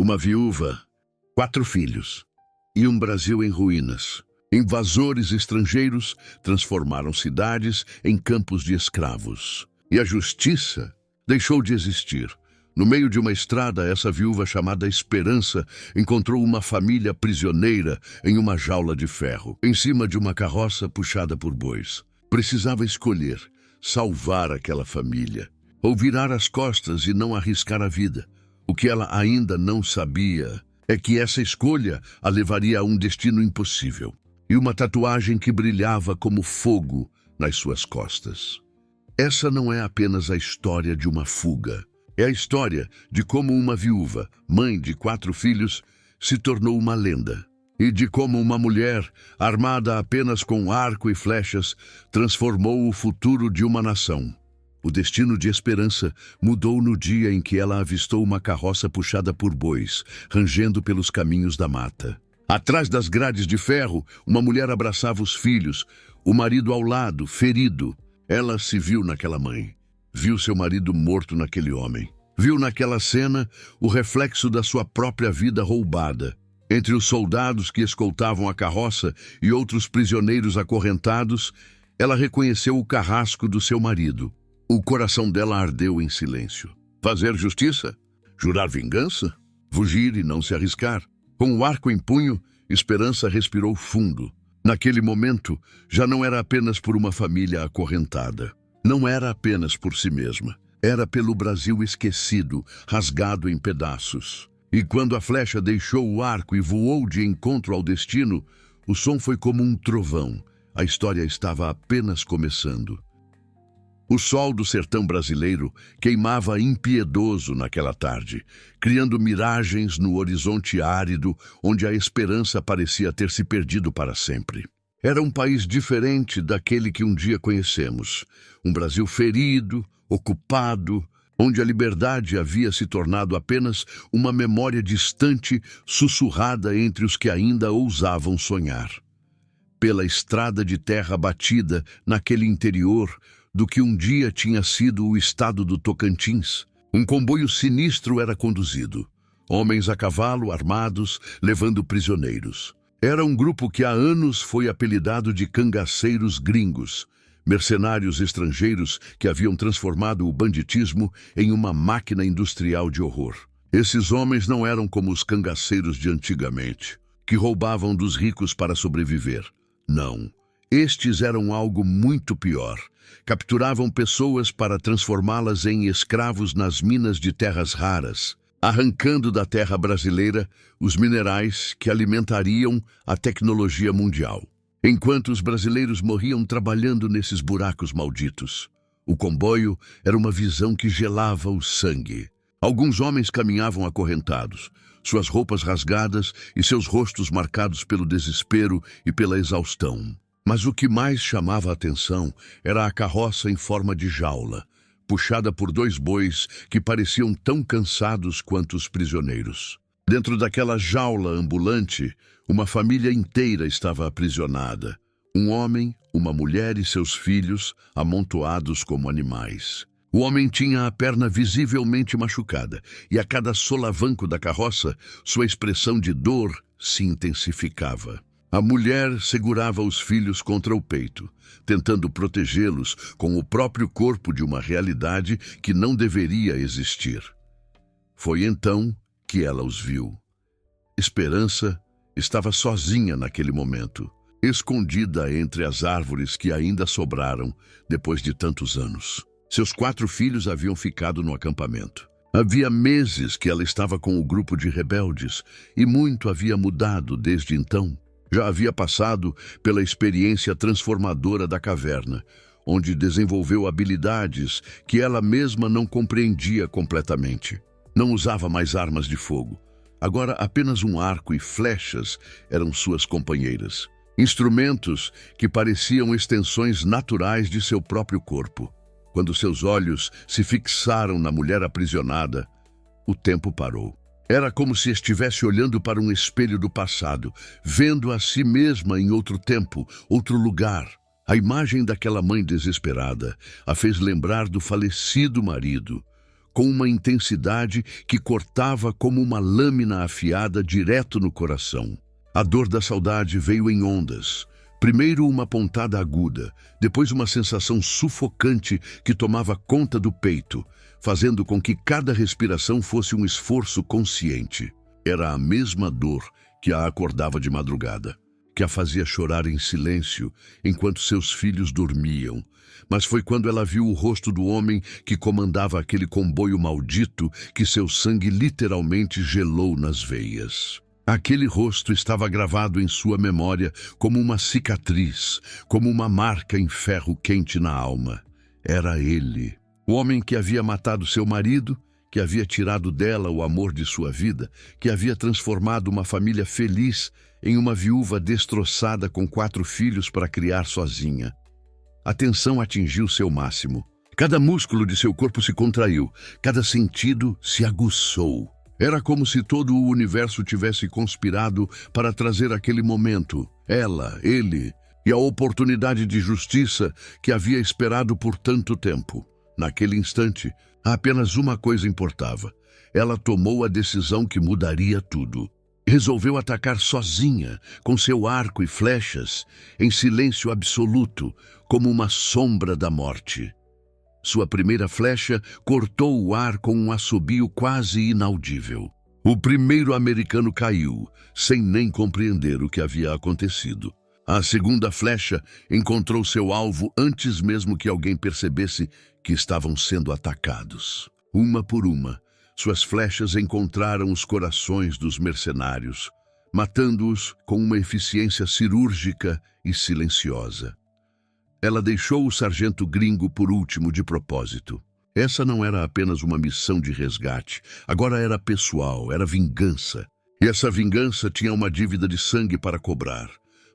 Uma viúva, 4 filhos e um Brasil em ruínas. Invasores estrangeiros transformaram cidades em campos de escravos. E a justiça deixou de existir. No meio de uma estrada, essa viúva chamada Esperança encontrou uma família prisioneira em uma jaula de ferro, em cima de uma carroça puxada por bois. Precisava escolher salvar aquela família ou virar as costas e não arriscar a vida. O que ela ainda não sabia é que essa escolha a levaria a um destino impossível e uma tatuagem que brilhava como fogo nas suas costas. Essa não é apenas a história de uma fuga. É a história de como uma viúva, mãe de 4 filhos, se tornou uma lenda. E de como uma mulher, armada apenas com arco e flechas, transformou o futuro de uma nação. O destino de Esperança mudou no dia em que ela avistou uma carroça puxada por bois, rangendo pelos caminhos da mata. Atrás das grades de ferro, uma mulher abraçava os filhos, o marido ao lado, ferido. Ela se viu naquela mãe. Viu seu marido morto naquele homem. Viu naquela cena o reflexo da sua própria vida roubada. Entre os soldados que escoltavam a carroça e outros prisioneiros acorrentados, ela reconheceu o carrasco do seu marido. O coração dela ardeu em silêncio. Fazer justiça? Jurar vingança? Fugir e não se arriscar? Com o arco em punho, Esperança respirou fundo. Naquele momento, já não era apenas por uma família acorrentada. Não era apenas por si mesma. Era pelo Brasil esquecido, rasgado em pedaços. E quando a flecha deixou o arco e voou de encontro ao destino, o som foi como um trovão. A história estava apenas começando. O sol do sertão brasileiro queimava impiedoso naquela tarde, criando miragens no horizonte árido onde a esperança parecia ter se perdido para sempre. Era um país diferente daquele que um dia conhecemos. Um Brasil ferido, ocupado, onde a liberdade havia se tornado apenas uma memória distante, sussurrada entre os que ainda ousavam sonhar. Pela estrada de terra batida naquele interior do que um dia tinha sido o estado do Tocantins, um comboio sinistro era conduzido. Homens a cavalo, armados, levando prisioneiros. Era um grupo que há anos foi apelidado de cangaceiros gringos, mercenários estrangeiros que haviam transformado o banditismo em uma máquina industrial de horror. Esses homens não eram como os cangaceiros de antigamente, que roubavam dos ricos para sobreviver. Não, estes eram algo muito pior. Capturavam pessoas para transformá-las em escravos nas minas de terras raras, arrancando da terra brasileira os minerais que alimentariam a tecnologia mundial. Enquanto os brasileiros morriam trabalhando nesses buracos malditos, o comboio era uma visão que gelava o sangue. Alguns homens caminhavam acorrentados, suas roupas rasgadas e seus rostos marcados pelo desespero e pela exaustão. Mas o que mais chamava a atenção era a carroça em forma de jaula, puxada por 2 bois que pareciam tão cansados quanto os prisioneiros. Dentro daquela jaula ambulante, uma família inteira estava aprisionada. Um homem, uma mulher e seus filhos amontoados como animais. O homem tinha a perna visivelmente machucada e a cada solavanco da carroça, sua expressão de dor se intensificava. A mulher segurava os filhos contra o peito, tentando protegê-los com o próprio corpo de uma realidade que não deveria existir. Foi então que ela os viu. Esperança estava sozinha naquele momento, escondida entre as árvores que ainda sobraram depois de tantos anos. Seus 4 filhos haviam ficado no acampamento. Havia meses que ela estava com o grupo de rebeldes e muito havia mudado desde então. Já havia passado pela experiência transformadora da caverna, onde desenvolveu habilidades que ela mesma não compreendia completamente. Não usava mais armas de fogo. Agora apenas um arco e flechas eram suas companheiras. Instrumentos que pareciam extensões naturais de seu próprio corpo. Quando seus olhos se fixaram na mulher aprisionada, o tempo parou. Era como se estivesse olhando para um espelho do passado, vendo a si mesma em outro tempo, outro lugar. A imagem daquela mãe desesperada a fez lembrar do falecido marido, com uma intensidade que cortava como uma lâmina afiada direto no coração. A dor da saudade veio em ondas. Primeiro uma pontada aguda, depois uma sensação sufocante que tomava conta do peito, fazendo com que cada respiração fosse um esforço consciente. Era a mesma dor que a acordava de madrugada, que a fazia chorar em silêncio enquanto seus filhos dormiam. Mas foi quando ela viu o rosto do homem que comandava aquele comboio maldito que seu sangue literalmente gelou nas veias. Aquele rosto estava gravado em sua memória como uma cicatriz, como uma marca em ferro quente na alma. Era ele, o homem que havia matado seu marido, que havia tirado dela o amor de sua vida, que havia transformado uma família feliz em uma viúva destroçada com 4 filhos para criar sozinha. A tensão atingiu seu máximo. Cada músculo de seu corpo se contraiu, cada sentido se aguçou. Era como se todo o universo tivesse conspirado para trazer aquele momento, ela, ele, e a oportunidade de justiça que havia esperado por tanto tempo. Naquele instante, apenas uma coisa importava. Ela tomou a decisão que mudaria tudo. Resolveu atacar sozinha, com seu arco e flechas, em silêncio absoluto, como uma sombra da morte. Sua primeira flecha cortou o ar com um assobio quase inaudível. O primeiro americano caiu, sem nem compreender o que havia acontecido. A segunda flecha encontrou seu alvo antes mesmo que alguém percebesse que estavam sendo atacados. Uma por uma, suas flechas encontraram os corações dos mercenários, matando-os com uma eficiência cirúrgica e silenciosa. Ela deixou o sargento gringo por último de propósito. Essa não era apenas uma missão de resgate, agora era pessoal, era vingança. E essa vingança tinha uma dívida de sangue para cobrar.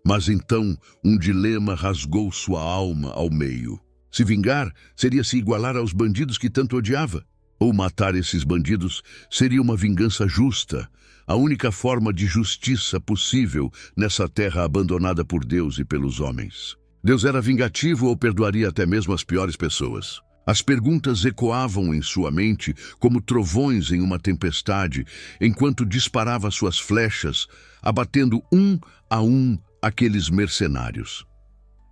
Mas então um dilema rasgou sua alma ao meio. Se vingar seria se igualar aos bandidos que tanto odiava. Ou matar esses bandidos seria uma vingança justa, a única forma de justiça possível nessa terra abandonada por Deus e pelos homens. Deus era vingativo ou perdoaria até mesmo as piores pessoas? As perguntas ecoavam em sua mente como trovões em uma tempestade, enquanto disparava suas flechas, abatendo um a um aqueles mercenários.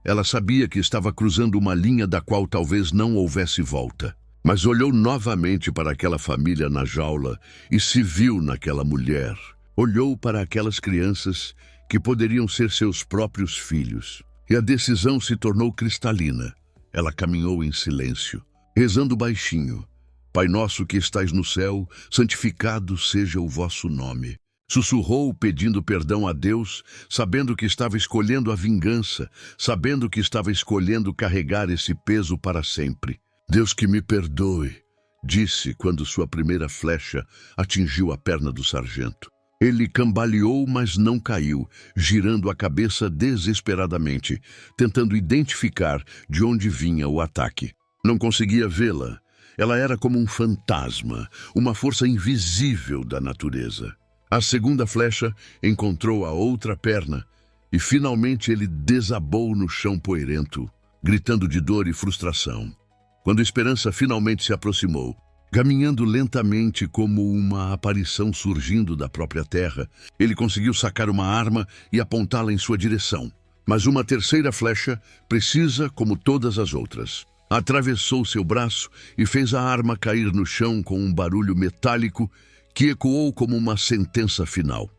Ela sabia que estava cruzando uma linha da qual talvez não houvesse volta, mas olhou novamente para aquela família na jaula e se viu naquela mulher. Olhou para aquelas crianças que poderiam ser seus próprios filhos. E a decisão se tornou cristalina. Ela caminhou em silêncio, rezando baixinho. Pai nosso que estais no céu, santificado seja o vosso nome. Sussurrou pedindo perdão a Deus, sabendo que estava escolhendo a vingança, sabendo que estava escolhendo carregar esse peso para sempre. Deus que me perdoe, disse quando sua primeira flecha atingiu a perna do sargento. Ele cambaleou, mas não caiu, girando a cabeça desesperadamente, tentando identificar de onde vinha o ataque. Não conseguia vê-la. Ela era como um fantasma, uma força invisível da natureza. A segunda flecha encontrou a outra perna e finalmente ele desabou no chão poeirento, gritando de dor e frustração. Quando a esperança finalmente se aproximou, caminhando lentamente como uma aparição surgindo da própria terra, ele conseguiu sacar uma arma e apontá-la em sua direção. Mas uma terceira flecha, precisa como todas as outras, atravessou seu braço e fez a arma cair no chão com um barulho metálico que ecoou como uma sentença final.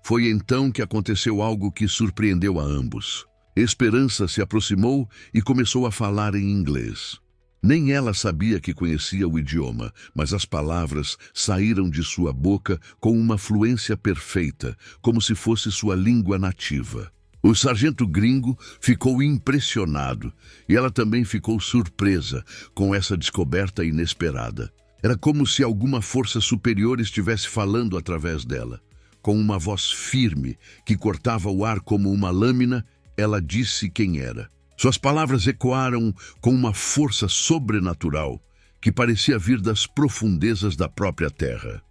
Foi então que aconteceu algo que surpreendeu a ambos. Esperança se aproximou e começou a falar em inglês. Nem ela sabia que conhecia o idioma, mas as palavras saíram de sua boca com uma fluência perfeita, como se fosse sua língua nativa. O sargento gringo ficou impressionado e ela também ficou surpresa com essa descoberta inesperada. Era como se alguma força superior estivesse falando através dela. Com uma voz firme que cortava o ar como uma lâmina, ela disse quem era. Suas palavras ecoaram com uma força sobrenatural que parecia vir das profundezas da própria terra.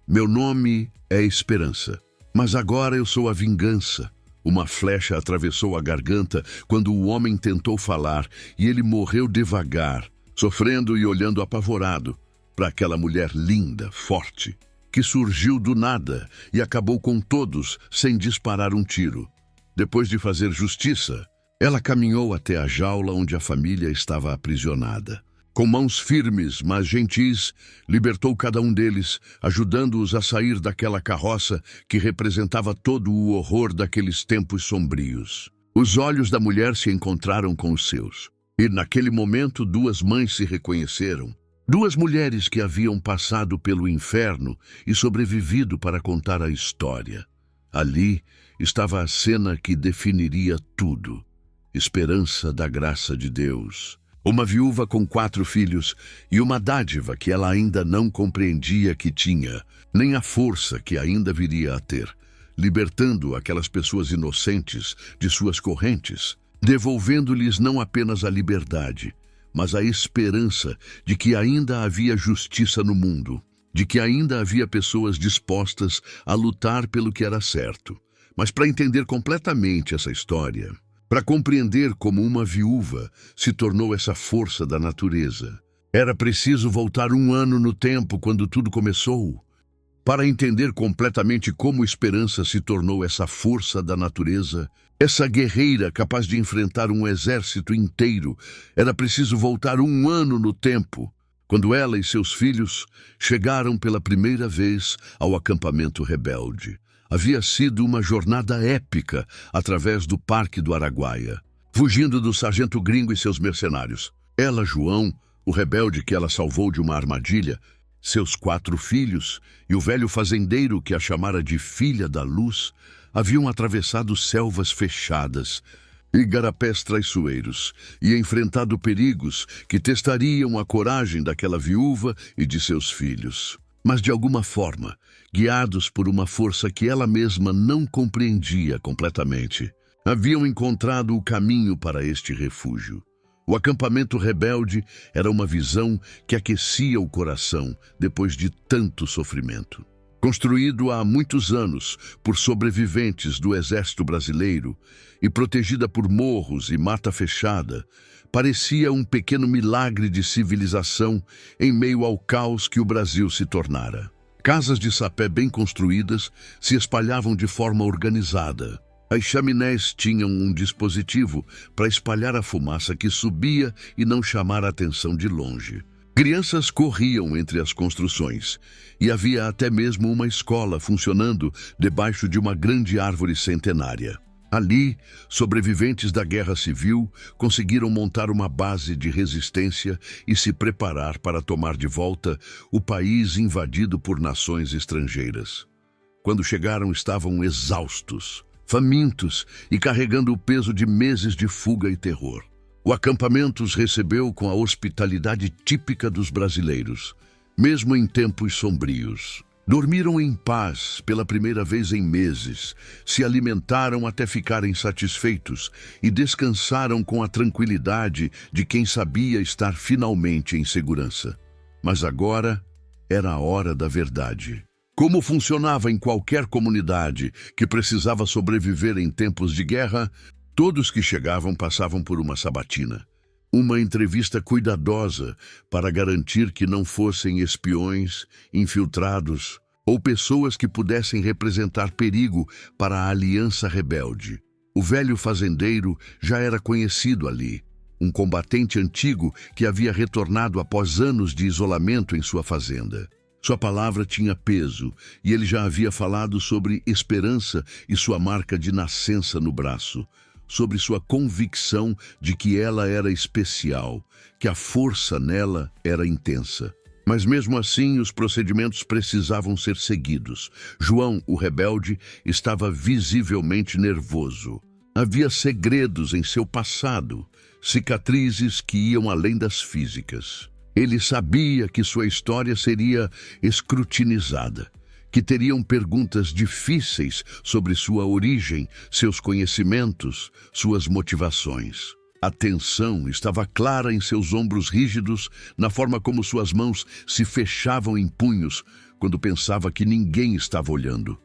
Meu nome é Esperança, mas agora eu sou a vingança. Uma flecha atravessou a garganta quando o homem tentou falar e ele morreu devagar, sofrendo e olhando apavorado. para aquela mulher linda, forte, que surgiu do nada e acabou com todos sem disparar um tiro. Depois de fazer justiça, ela caminhou até a jaula onde a família estava aprisionada. Com mãos firmes, mas gentis, libertou cada um deles, ajudando-os a sair daquela carroça que representava todo o horror daqueles tempos sombrios. Os olhos da mulher se encontraram com os seus. E naquele momento duas mães se reconheceram. Duas mulheres que haviam passado pelo inferno e sobrevivido para contar a história. Ali estava a cena que definiria tudo. Esperança da graça de Deus. Uma viúva com 4 filhos e uma dádiva que ela ainda não compreendia que tinha, nem a força que ainda viria a ter, libertando aquelas pessoas inocentes de suas correntes, devolvendo-lhes não apenas a liberdade, mas a esperança de que ainda havia justiça no mundo, de que ainda havia pessoas dispostas a lutar pelo que era certo. Mas para entender completamente essa história, para compreender como uma viúva se tornou essa força da natureza, era preciso voltar 1 ano no tempo quando tudo começou. Para entender completamente como esperança se tornou essa força da natureza, essa guerreira capaz de enfrentar um exército inteiro, era preciso voltar 1 ano no tempo, quando ela e seus filhos chegaram pela primeira vez ao acampamento rebelde. Havia sido uma jornada épica através do Parque do Araguaia, fugindo do sargento gringo e seus mercenários. Ela, João, o rebelde que ela salvou de uma armadilha, seus 4 filhos e o velho fazendeiro que a chamara de Filha da Luz, haviam atravessado selvas fechadas, igarapés traiçoeiros e enfrentado perigos que testariam a coragem daquela viúva e de seus filhos. Mas de alguma forma, guiados por uma força que ela mesma não compreendia completamente, haviam encontrado o caminho para este refúgio. O acampamento rebelde era uma visão que aquecia o coração depois de tanto sofrimento. Construído há muitos anos por sobreviventes do exército brasileiro e protegida por morros e mata fechada, parecia um pequeno milagre de civilização em meio ao caos que o Brasil se tornara. Casas de sapé bem construídas se espalhavam de forma organizada. As chaminés tinham um dispositivo para espalhar a fumaça que subia e não chamar a atenção de longe. Crianças corriam entre as construções e havia até mesmo uma escola funcionando debaixo de uma grande árvore centenária. Ali, sobreviventes da Guerra Civil conseguiram montar uma base de resistência e se preparar para tomar de volta o país invadido por nações estrangeiras. Quando chegaram, estavam exaustos, famintos e carregando o peso de meses de fuga e terror. O acampamento os recebeu com a hospitalidade típica dos brasileiros, mesmo em tempos sombrios. Dormiram em paz pela primeira vez em meses, se alimentaram até ficarem satisfeitos e descansaram com a tranquilidade de quem sabia estar finalmente em segurança. Mas agora era a hora da verdade. Como funcionava em qualquer comunidade que precisava sobreviver em tempos de guerra, todos que chegavam passavam por uma sabatina. Uma entrevista cuidadosa para garantir que não fossem espiões, infiltrados ou pessoas que pudessem representar perigo para a aliança rebelde. O velho fazendeiro já era conhecido ali, um combatente antigo que havia retornado após anos de isolamento em sua fazenda. Sua palavra tinha peso e ele já havia falado sobre esperança e sua marca de nascença no braço, sobre sua convicção de que ela era especial, que a força nela era intensa. Mas mesmo assim, os procedimentos precisavam ser seguidos. João, o rebelde, estava visivelmente nervoso. Havia segredos em seu passado, cicatrizes que iam além das físicas. Ele sabia que sua história seria escrutinizada, que teriam perguntas difíceis sobre sua origem, seus conhecimentos, suas motivações. A tensão estava clara em seus ombros rígidos, na forma como suas mãos se fechavam em punhos quando pensava que ninguém estava olhando.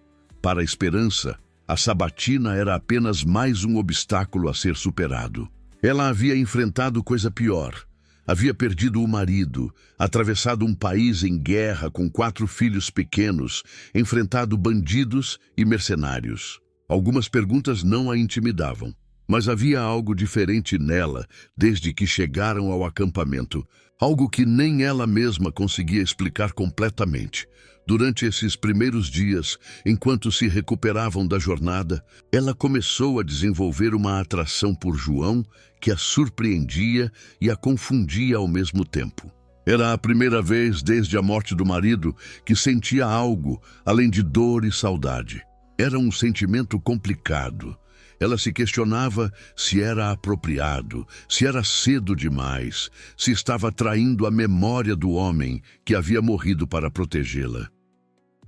Para a esperança, a sabatina era apenas mais um obstáculo a ser superado. Ela havia enfrentado coisa pior. Havia perdido o marido, atravessado um país em guerra com 4 filhos pequenos, enfrentado bandidos e mercenários. Algumas perguntas não a intimidavam, mas havia algo diferente nela desde que chegaram ao acampamento, algo que nem ela mesma conseguia explicar completamente. Durante esses primeiros dias, enquanto se recuperavam da jornada, ela começou a desenvolver uma atração por João que a surpreendia e a confundia ao mesmo tempo. Era a primeira vez desde a morte do marido que sentia algo além de dor e saudade. Era um sentimento complicado. Ela se questionava se era apropriado, se era cedo demais, se estava traindo a memória do homem que havia morrido para protegê-la.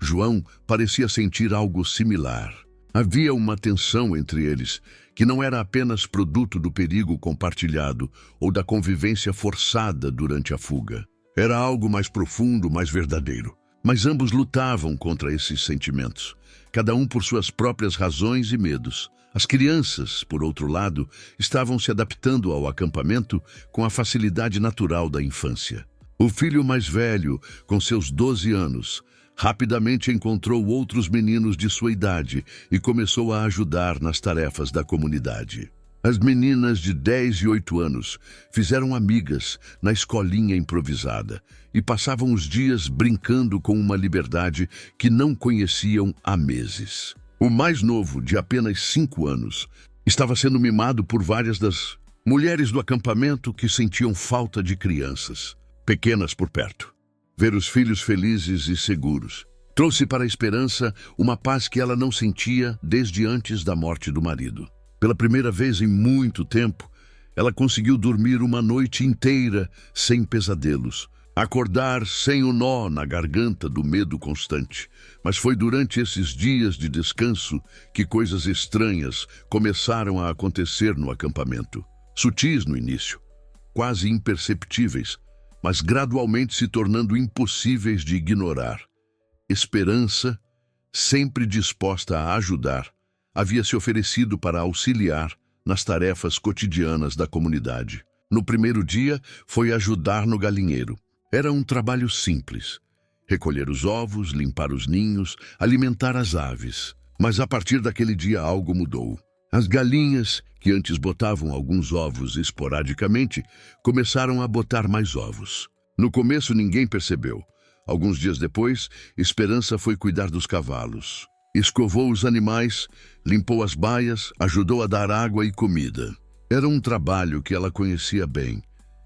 João parecia sentir algo similar. Havia uma tensão entre eles, que não era apenas produto do perigo compartilhado ou da convivência forçada durante a fuga. Era algo mais profundo, mais verdadeiro. Mas ambos lutavam contra esses sentimentos, cada um por suas próprias razões e medos. As crianças, por outro lado, estavam se adaptando ao acampamento com a facilidade natural da infância. O filho mais velho, com seus 12 anos, rapidamente encontrou outros meninos de sua idade e começou a ajudar nas tarefas da comunidade. As meninas de 10 e 8 anos fizeram amigas na escolinha improvisada e passavam os dias brincando com uma liberdade que não conheciam há meses. O mais novo, de apenas 5 anos, estava sendo mimado por várias das mulheres do acampamento que sentiam falta de crianças pequenas por perto. Ver os filhos felizes e seguros trouxe para a esperança uma paz que ela não sentia desde antes da morte do marido. Pela primeira vez em muito tempo, ela conseguiu dormir uma noite inteira sem pesadelos, acordar sem o nó na garganta do medo constante. Mas foi durante esses dias de descanso que coisas estranhas começaram a acontecer no acampamento. Sutis no início, quase imperceptíveis, mas gradualmente se tornando impossíveis de ignorar. Esperança, sempre disposta a ajudar, havia se oferecido para auxiliar nas tarefas cotidianas da comunidade. No primeiro dia, foi ajudar no galinheiro. Era um trabalho simples: recolher os ovos, limpar os ninhos, alimentar as aves. Mas a partir daquele dia algo mudou. As galinhas, que antes botavam alguns ovos esporadicamente, começaram a botar mais ovos. No começo ninguém percebeu. Alguns dias depois, Esperança foi cuidar dos cavalos. Escovou os animais, limpou as baias, ajudou a dar água e comida. Era um trabalho que ela conhecia bem.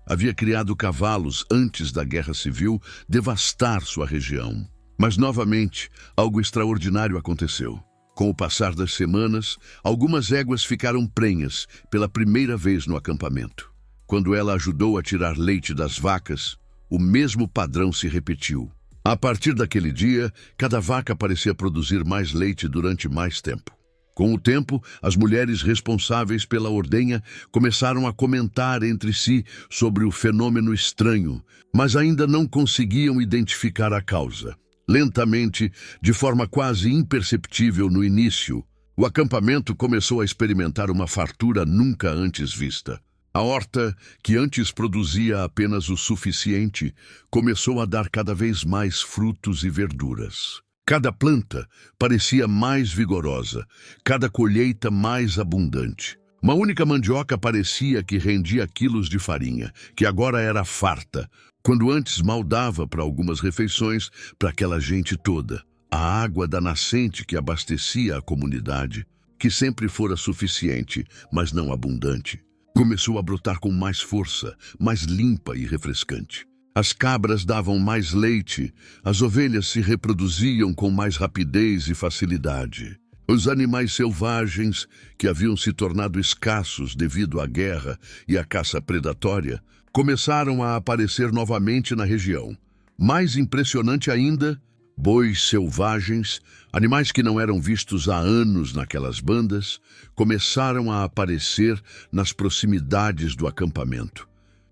Havia criado cavalos antes da Guerra Civil devastar sua região. Mas novamente, algo extraordinário aconteceu. Com o passar das semanas, algumas éguas ficaram prenhas pela primeira vez no acampamento. Quando ela ajudou a tirar leite das vacas, o mesmo padrão se repetiu. A partir daquele dia, cada vaca parecia produzir mais leite durante mais tempo. Com o tempo, as mulheres responsáveis pela ordenha começaram a comentar entre si sobre o fenômeno estranho, mas ainda não conseguiam identificar a causa. Lentamente, de forma quase imperceptível no início, o acampamento começou a experimentar uma fartura nunca antes vista. A horta, que antes produzia apenas o suficiente, começou a dar cada vez mais frutos e verduras. Cada planta parecia mais vigorosa, cada colheita mais abundante. Uma única mandioca parecia que rendia quilos de farinha, que agora era farta, quando antes mal dava para algumas refeições para aquela gente toda. A água da nascente que abastecia a comunidade, que sempre fora suficiente, mas não abundante, começou a brotar com mais força, mais limpa e refrescante. As cabras davam mais leite, as ovelhas se reproduziam com mais rapidez e facilidade. Os animais selvagens, que haviam se tornado escassos devido à guerra e à caça predatória, começaram a aparecer novamente na região. Mais impressionante ainda, bois selvagens, animais que não eram vistos há anos naquelas bandas, começaram a aparecer nas proximidades do acampamento,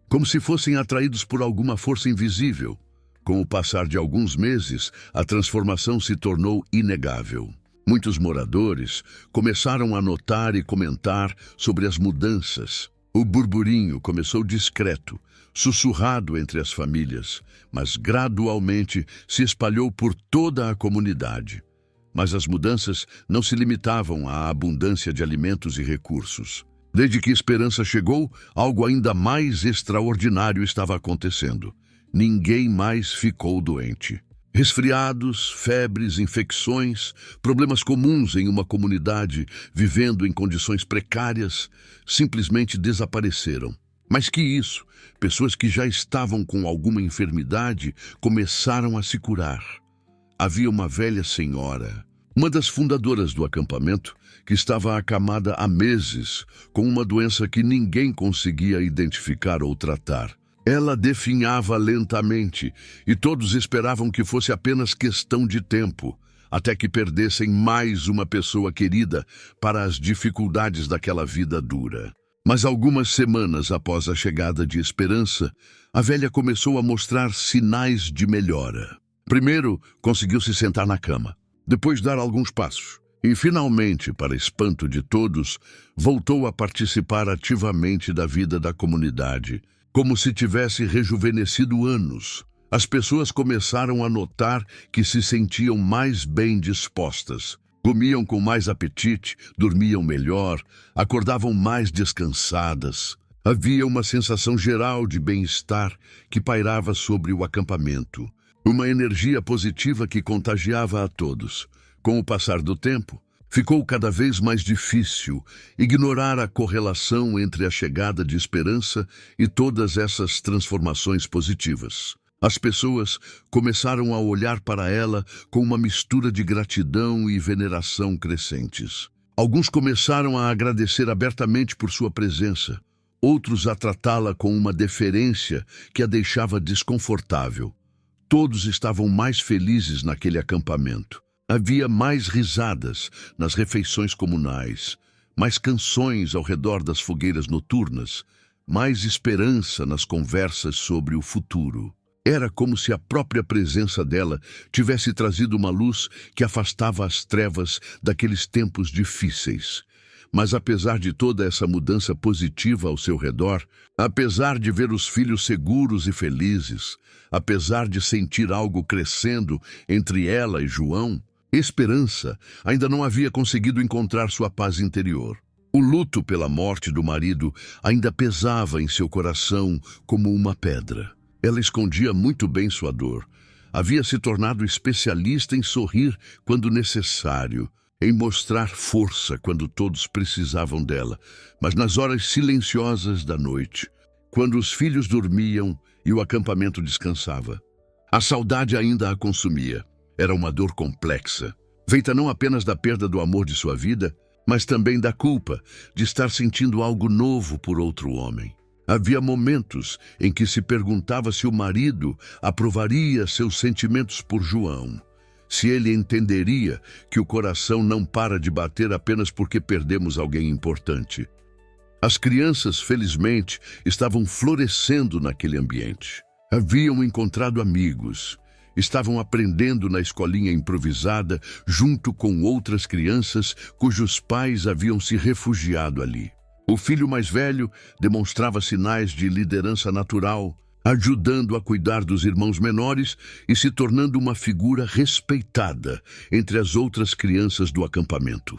como se fossem atraídos por alguma força invisível. Com o passar de alguns meses, a transformação se tornou inegável. Muitos moradores começaram a notar e comentar sobre as mudanças. O burburinho começou discreto, sussurrado entre as famílias, mas gradualmente se espalhou por toda a comunidade. Mas as mudanças não se limitavam à abundância de alimentos e recursos. Desde que Esperança chegou, algo ainda mais extraordinário estava acontecendo. Ninguém mais ficou doente. Resfriados, febres, infecções, problemas comuns em uma comunidade vivendo em condições precárias, simplesmente desapareceram. Mais que isso, pessoas que já estavam com alguma enfermidade começaram a se curar. Havia uma velha senhora, uma das fundadoras do acampamento, que estava acamada há meses com uma doença que ninguém conseguia identificar ou tratar. Ela definhava lentamente e todos esperavam que fosse apenas questão de tempo, até que perdessem mais uma pessoa querida para as dificuldades daquela vida dura. Mas algumas semanas após a chegada de Esperança, a velha começou a mostrar sinais de melhora. Primeiro, conseguiu se sentar na cama, depois dar alguns passos. E, finalmente, para espanto de todos, voltou a participar ativamente da vida da comunidade, como se tivesse rejuvenescido anos. As pessoas começaram a notar que se sentiam mais bem dispostas. Comiam com mais apetite, dormiam melhor, acordavam mais descansadas. Havia uma sensação geral de bem-estar que pairava sobre o acampamento. Uma energia positiva que contagiava a todos. Com o passar do tempo, ficou cada vez mais difícil ignorar a correlação entre a chegada de Esperança e todas essas transformações positivas. As pessoas começaram a olhar para ela com uma mistura de gratidão e veneração crescentes. Alguns começaram a agradecer abertamente por sua presença, outros a tratá-la com uma deferência que a deixava desconfortável. Todos estavam mais felizes naquele acampamento. Havia mais risadas nas refeições comunais, mais canções ao redor das fogueiras noturnas, mais esperança nas conversas sobre o futuro. Era como se a própria presença dela tivesse trazido uma luz que afastava as trevas daqueles tempos difíceis. Mas apesar de toda essa mudança positiva ao seu redor, apesar de ver os filhos seguros e felizes, apesar de sentir algo crescendo entre ela e João, Esperança ainda não havia conseguido encontrar sua paz interior. O luto pela morte do marido ainda pesava em seu coração como uma pedra. Ela escondia muito bem sua dor. Havia se tornado especialista em sorrir quando necessário, em mostrar força quando todos precisavam dela, mas nas horas silenciosas da noite, quando os filhos dormiam e o acampamento descansava. A saudade ainda a consumia. Era uma dor complexa, feita não apenas da perda do amor de sua vida, mas também da culpa de estar sentindo algo novo por outro homem. Havia momentos em que se perguntava se o marido aprovaria seus sentimentos por João, se ele entenderia que o coração não para de bater apenas porque perdemos alguém importante. As crianças, felizmente, estavam florescendo naquele ambiente. Haviam encontrado amigos. Estavam aprendendo na escolinha improvisada junto com outras crianças cujos pais haviam se refugiado ali. O filho mais velho demonstrava sinais de liderança natural, ajudando a cuidar dos irmãos menores e se tornando uma figura respeitada entre as outras crianças do acampamento.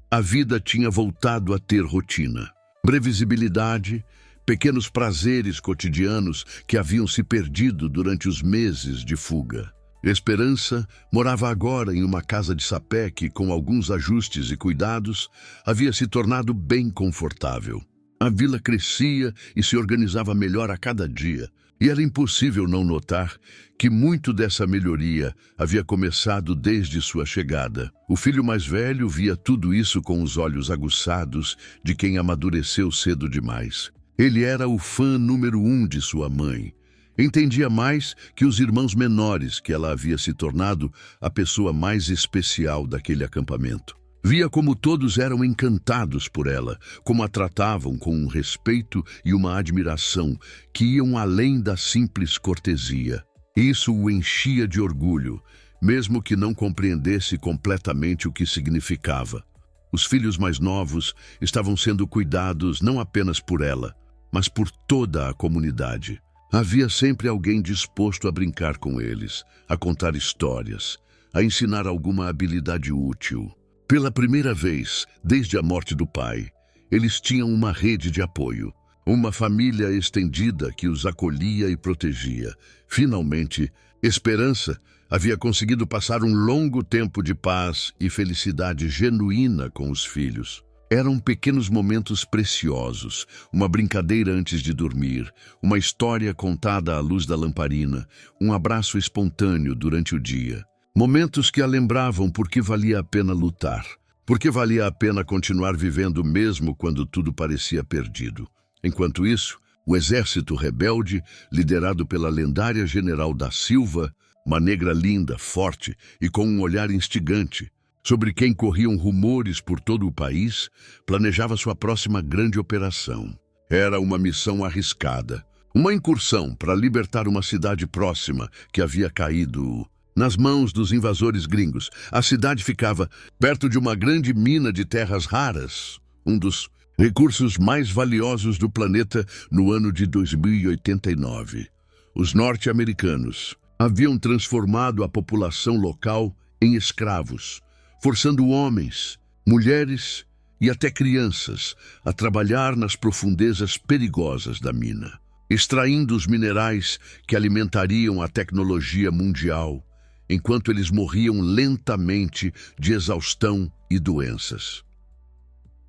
A vida tinha voltado a ter rotina, previsibilidade, pequenos prazeres cotidianos que haviam se perdido durante os meses de fuga. Esperança morava agora em uma casa de sapé que, com alguns ajustes e cuidados, havia se tornado bem confortável. A vila crescia e se organizava melhor a cada dia, e era impossível não notar que muito dessa melhoria havia começado desde sua chegada. O filho mais velho via tudo isso com os olhos aguçados de quem amadureceu cedo demais. Ele era o fã número 1 de sua mãe. Entendia mais que os irmãos menores que ela havia se tornado a pessoa mais especial daquele acampamento. Via como todos eram encantados por ela, como a tratavam com um respeito e uma admiração que iam além da simples cortesia. Isso o enchia de orgulho, mesmo que não compreendesse completamente o que significava. Os filhos mais novos estavam sendo cuidados não apenas por ela, mas por toda a comunidade. Havia sempre alguém disposto a brincar com eles, a contar histórias, a ensinar alguma habilidade útil. Pela primeira vez, desde a morte do pai, eles tinham uma rede de apoio, uma família estendida que os acolhia e protegia. Finalmente, Esperança havia conseguido passar um longo tempo de paz e felicidade genuína com os filhos. Eram pequenos momentos preciosos, uma brincadeira antes de dormir, uma história contada à luz da lamparina, um abraço espontâneo durante o dia. Momentos que a lembravam por que valia a pena lutar, por que valia a pena continuar vivendo mesmo quando tudo parecia perdido. Enquanto isso, o exército rebelde, liderado pela lendária General da Silva, uma negra linda, forte e com um olhar instigante, sobre quem corriam rumores por todo o país, planejava sua próxima grande operação. Era uma missão arriscada, uma incursão para libertar uma cidade próxima que havia caído nas mãos dos invasores gringos. A cidade ficava perto de uma grande mina de terras raras, um dos recursos mais valiosos do planeta no ano de 2089. Os norte-americanos haviam transformado a população local em escravos, forçando homens, mulheres e até crianças a trabalhar nas profundezas perigosas da mina, extraindo os minerais que alimentariam a tecnologia mundial, enquanto eles morriam lentamente de exaustão e doenças.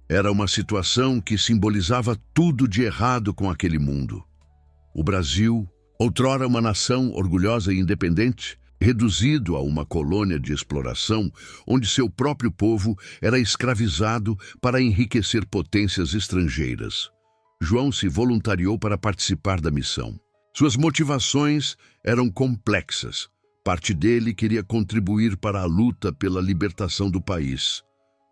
Era uma situação que simbolizava tudo de errado com aquele mundo. O Brasil, outrora uma nação orgulhosa e independente, reduzido a uma colônia de exploração, onde seu próprio povo era escravizado para enriquecer potências estrangeiras. João se voluntariou para participar da missão. Suas motivações eram complexas. Parte dele queria contribuir para a luta pela libertação do país,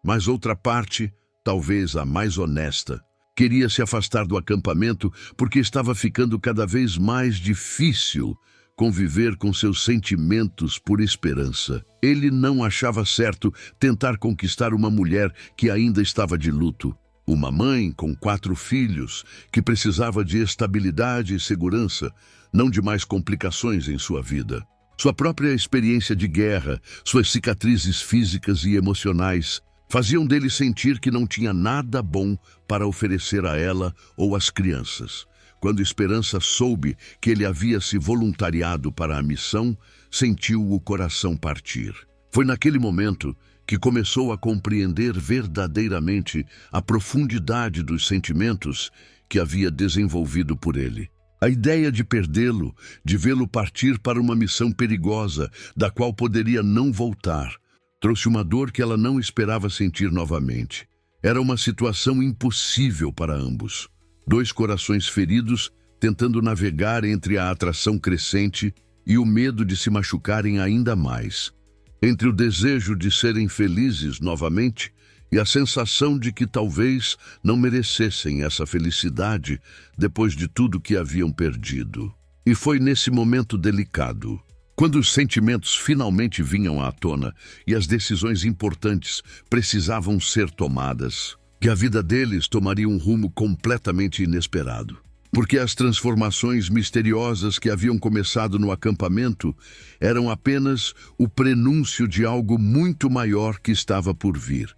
mas outra parte, talvez a mais honesta, queria se afastar do acampamento porque estava ficando cada vez mais difícil conviver com seus sentimentos por Esperança. Ele não achava certo tentar conquistar uma mulher que ainda estava de luto, uma mãe com 4 filhos que precisava de estabilidade e segurança, não de mais complicações em sua vida. Sua própria experiência de guerra, suas cicatrizes físicas e emocionais, faziam dele sentir que não tinha nada bom para oferecer a ela ou às crianças. Quando Esperança soube que ele havia se voluntariado para a missão, sentiu o coração partir. Foi naquele momento que começou a compreender verdadeiramente a profundidade dos sentimentos que havia desenvolvido por ele. A ideia de perdê-lo, de vê-lo partir para uma missão perigosa, da qual poderia não voltar, trouxe uma dor que ela não esperava sentir novamente. Era uma situação impossível para ambos. 2 corações feridos tentando navegar entre a atração crescente e o medo de se machucarem ainda mais. Entre o desejo de serem felizes novamente e a sensação de que talvez não merecessem essa felicidade depois de tudo que haviam perdido. E foi nesse momento delicado, quando os sentimentos finalmente vinham à tona e as decisões importantes precisavam ser tomadas, que a vida deles tomaria um rumo completamente inesperado. Porque as transformações misteriosas que haviam começado no acampamento eram apenas o prenúncio de algo muito maior que estava por vir.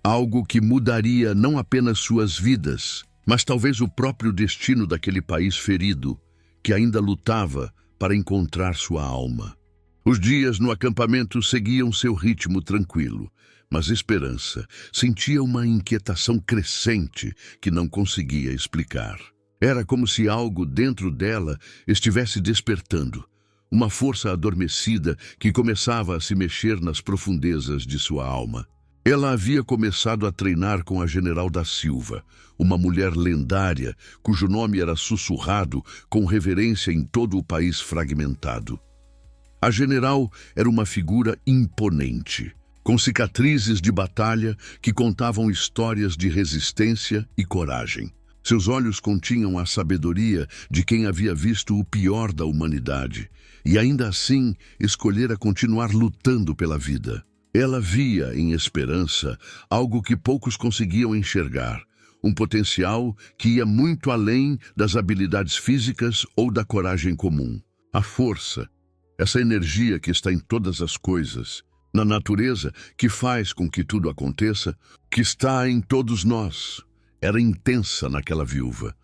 Algo que mudaria não apenas suas vidas, mas talvez o próprio destino daquele país ferido, que ainda lutava para encontrar sua alma. Os dias no acampamento seguiam seu ritmo tranquilo, mas Esperança sentia uma inquietação crescente que não conseguia explicar. Era como se algo dentro dela estivesse despertando, uma força adormecida que começava a se mexer nas profundezas de sua alma. Ela havia começado a treinar com a General da Silva, uma mulher lendária cujo nome era sussurrado com reverência em todo o país fragmentado. A General era uma figura imponente, com cicatrizes de batalha que contavam histórias de resistência e coragem. Seus olhos continham a sabedoria de quem havia visto o pior da humanidade e ainda assim escolhera continuar lutando pela vida. Ela via em Esperança algo que poucos conseguiam enxergar, um potencial que ia muito além das habilidades físicas ou da coragem comum. A força, essa energia que está em todas as coisas, na natureza, que faz com que tudo aconteça, que está em todos nós, era intensa naquela viúva.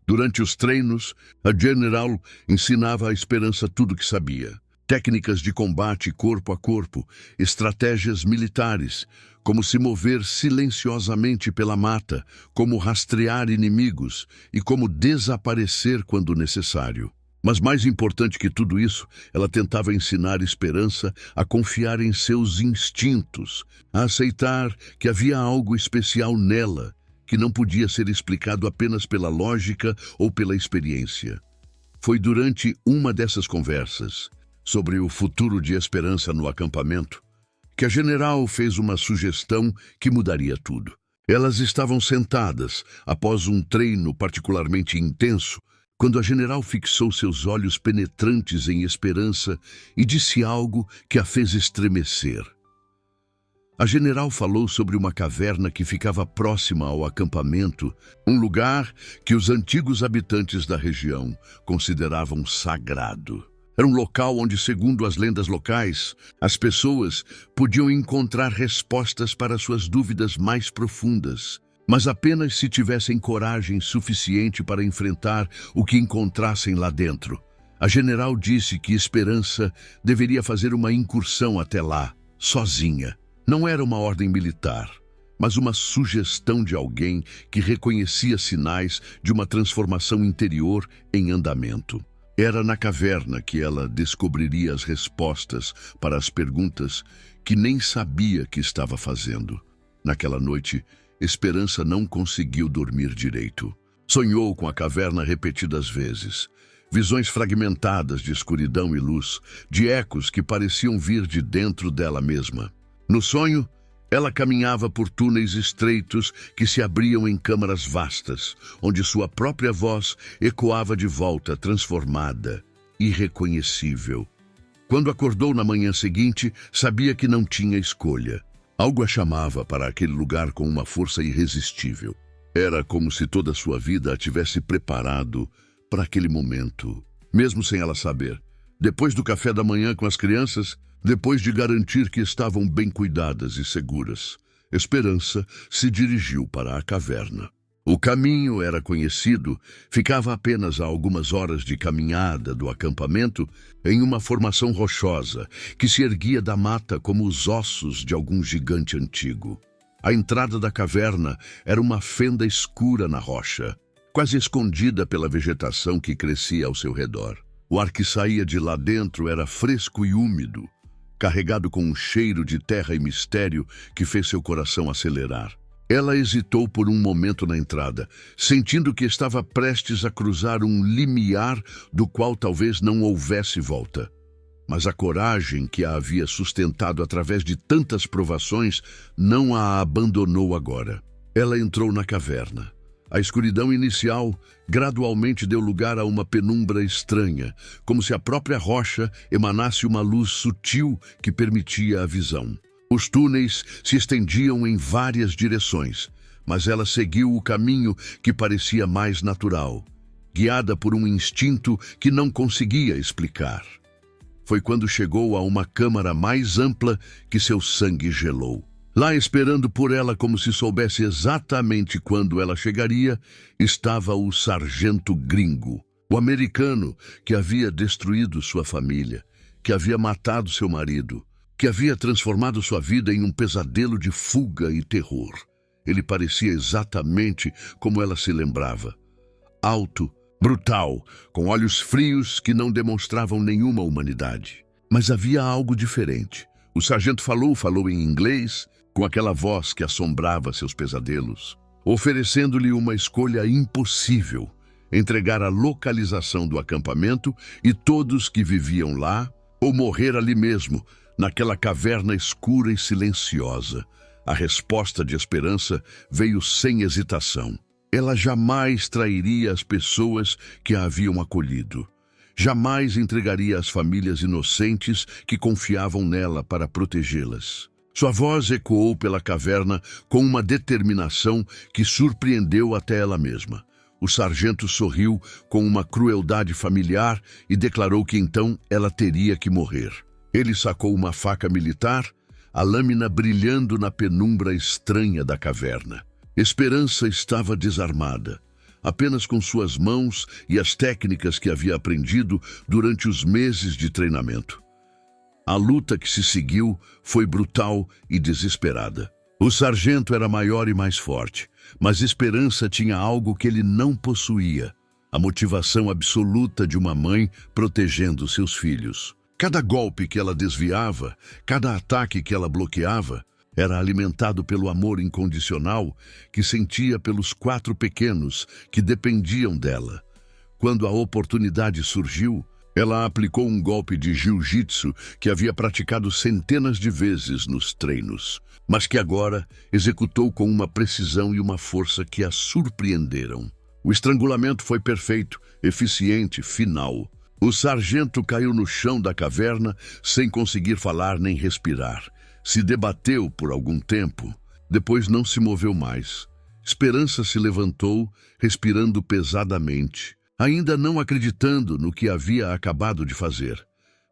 Durante os treinos, a General ensinava a Esperança tudo o que sabia. Técnicas de combate corpo a corpo, estratégias militares, como se mover silenciosamente pela mata, como rastrear inimigos e como desaparecer quando necessário. Mas mais importante que tudo isso, ela tentava ensinar Esperança a confiar em seus instintos, a aceitar que havia algo especial nela, que não podia ser explicado apenas pela lógica ou pela experiência. Foi durante uma dessas conversas, sobre o futuro de Esperança no acampamento, que a general fez uma sugestão que mudaria tudo. Elas estavam sentadas, após um treino particularmente intenso, quando a general fixou seus olhos penetrantes em Esperança e disse algo que a fez estremecer. A general falou sobre uma caverna que ficava próxima ao acampamento, um lugar que os antigos habitantes da região consideravam sagrado. Era um local onde, segundo as lendas locais, as pessoas podiam encontrar respostas para suas dúvidas mais profundas, mas apenas se tivessem coragem suficiente para enfrentar o que encontrassem lá dentro. A general disse que Esperança deveria fazer uma incursão até lá, sozinha. Não era uma ordem militar, mas uma sugestão de alguém que reconhecia sinais de uma transformação interior em andamento. Era na caverna que ela descobriria as respostas para as perguntas que nem sabia que estava fazendo. Naquela noite, Esperança não conseguiu dormir direito. Sonhou com a caverna repetidas vezes. Visões fragmentadas de escuridão e luz, de ecos que pareciam vir de dentro dela mesma. No sonho, ela caminhava por túneis estreitos que se abriam em câmaras vastas, onde sua própria voz ecoava de volta, transformada, irreconhecível. Quando acordou na manhã seguinte, sabia que não tinha escolha. Algo a chamava para aquele lugar com uma força irresistível. Era como se toda a sua vida a tivesse preparado para aquele momento, mesmo sem ela saber. Depois do café da manhã com as crianças, depois de garantir que estavam bem cuidadas e seguras, Esperança se dirigiu para a caverna. O caminho era conhecido, ficava apenas a algumas horas de caminhada do acampamento, em uma formação rochosa que se erguia da mata como os ossos de algum gigante antigo. A entrada da caverna era uma fenda escura na rocha, quase escondida pela vegetação que crescia ao seu redor. O ar que saía de lá dentro era fresco e úmido, carregado com um cheiro de terra e mistério que fez seu coração acelerar. Ela hesitou por um momento na entrada, sentindo que estava prestes a cruzar um limiar do qual talvez não houvesse volta. Mas a coragem que a havia sustentado através de tantas provações não a abandonou agora. Ela entrou na caverna. A escuridão inicial gradualmente deu lugar a uma penumbra estranha, como se a própria rocha emanasse uma luz sutil que permitia a visão. Os túneis se estendiam em várias direções, mas ela seguiu o caminho que parecia mais natural, guiada por um instinto que não conseguia explicar. Foi quando chegou a uma câmara mais ampla que seu sangue gelou. Lá, esperando por ela como se soubesse exatamente quando ela chegaria, estava o sargento Gringo, o americano que havia destruído sua família, que havia matado seu marido, que havia transformado sua vida em um pesadelo de fuga e terror. Ele parecia exatamente como ela se lembrava. Alto, brutal, com olhos frios que não demonstravam nenhuma humanidade. Mas havia algo diferente. O sargento falou em inglês, com aquela voz que assombrava seus pesadelos, oferecendo-lhe uma escolha impossível: entregar a localização do acampamento e todos que viviam lá, ou morrer ali mesmo, naquela caverna escura e silenciosa. A resposta de Esperança veio sem hesitação. Ela jamais trairia as pessoas que a haviam acolhido. Jamais entregaria as famílias inocentes que confiavam nela para protegê-las. Sua voz ecoou pela caverna com uma determinação que surpreendeu até ela mesma. O sargento sorriu com uma crueldade familiar e declarou que então ela teria que morrer. Ele sacou uma faca militar, a lâmina brilhando na penumbra estranha da caverna. Esperança estava desarmada, apenas com suas mãos e as técnicas que havia aprendido durante os meses de treinamento. A luta que se seguiu foi brutal e desesperada. O sargento era maior e mais forte, mas Esperança tinha algo que ele não possuía: a motivação absoluta de uma mãe protegendo seus filhos. Cada golpe que ela desviava, cada ataque que ela bloqueava, era alimentado pelo amor incondicional que sentia pelos 4 pequenos que dependiam dela. Quando a oportunidade surgiu, ela aplicou um golpe de jiu-jitsu que havia praticado centenas de vezes nos treinos, mas que agora executou com uma precisão e uma força que a surpreenderam. O estrangulamento foi perfeito, eficiente, final. O sargento caiu no chão da caverna sem conseguir falar nem respirar. Se debateu por algum tempo, depois não se moveu mais. Esperança se levantou, respirando pesadamente, ainda não acreditando no que havia acabado de fazer.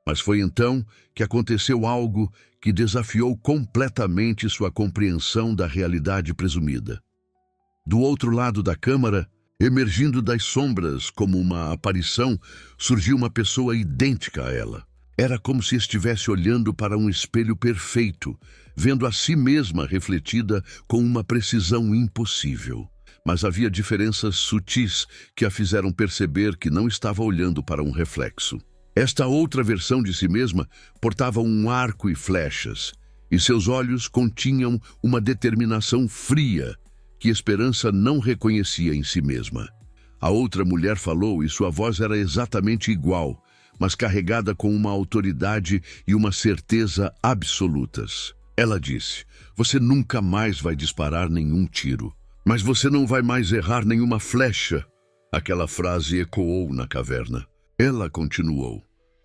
Mas foi então que aconteceu algo que desafiou completamente sua compreensão da realidade presumida. Do outro lado da câmara, emergindo das sombras como uma aparição, surgiu uma pessoa idêntica a ela. Era como se estivesse olhando para um espelho perfeito, vendo a si mesma refletida com uma precisão impossível. Mas havia diferenças sutis que a fizeram perceber que não estava olhando para um reflexo. Esta outra versão de si mesma portava um arco e flechas, e seus olhos continham uma determinação fria que Esperança não reconhecia em si mesma. A outra mulher falou e sua voz era exatamente igual, mas carregada com uma autoridade e uma certeza absolutas. Ela disse: "Você nunca mais vai disparar nenhum tiro, mas você não vai mais errar nenhuma flecha." Aquela frase ecoou na caverna. Ela continuou: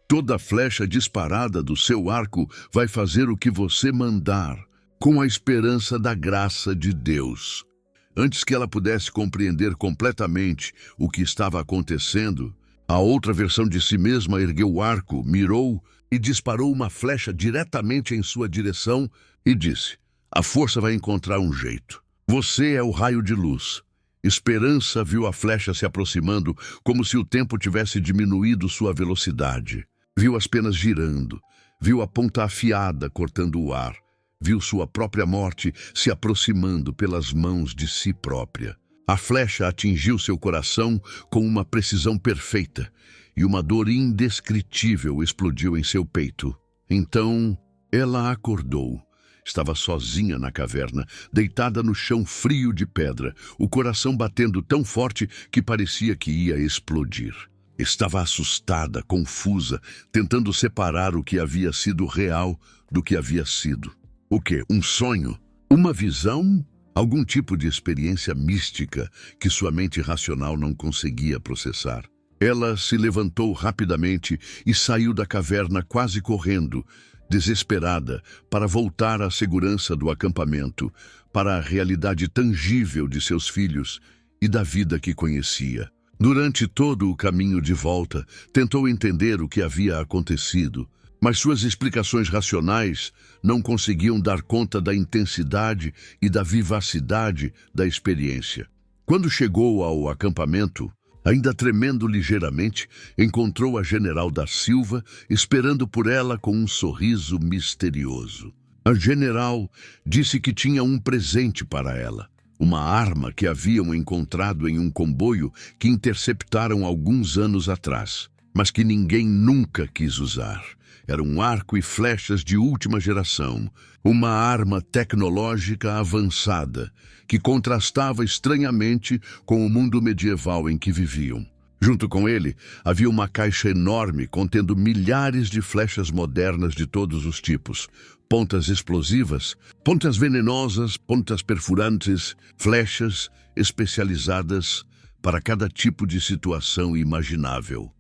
"Toda flecha disparada do seu arco vai fazer o que você mandar, com a esperança da graça de Deus." Antes que ela pudesse compreender completamente o que estava acontecendo, a outra versão de si mesma ergueu o arco, mirou e disparou uma flecha diretamente em sua direção e disse: "A força vai encontrar um jeito. Você é o raio de luz." Esperança viu a flecha se aproximando como se o tempo tivesse diminuído sua velocidade. Viu as penas girando, viu a ponta afiada cortando o ar. Viu sua própria morte se aproximando pelas mãos de si própria. A flecha atingiu seu coração com uma precisão perfeita e uma dor indescritível explodiu em seu peito. Então, ela acordou. Estava sozinha na caverna, deitada no chão frio de pedra, o coração batendo tão forte que parecia que ia explodir. Estava assustada, confusa, tentando separar o que havia sido real do que havia sido. O quê? Um sonho? Uma visão? Algum tipo de experiência mística que sua mente racional não conseguia processar. Ela se levantou rapidamente e saiu da caverna quase correndo, desesperada, para voltar à segurança do acampamento, para a realidade tangível de seus filhos e da vida que conhecia. Durante todo o caminho de volta, tentou entender o que havia acontecido, mas suas explicações racionais não conseguiam dar conta da intensidade e da vivacidade da experiência. Quando chegou ao acampamento, ainda tremendo ligeiramente, encontrou a General da Silva esperando por ela com um sorriso misterioso. A General disse que tinha um presente para ela, uma arma que haviam encontrado em um comboio que interceptaram alguns anos atrás, mas que ninguém nunca quis usar. Era um arco e flechas de última geração, uma arma tecnológica avançada, que contrastava estranhamente com o mundo medieval em que viviam. Junto com ele, havia uma caixa enorme contendo milhares de flechas modernas de todos os tipos, pontas explosivas, pontas venenosas, pontas perfurantes, flechas especializadas para cada tipo de situação imaginável.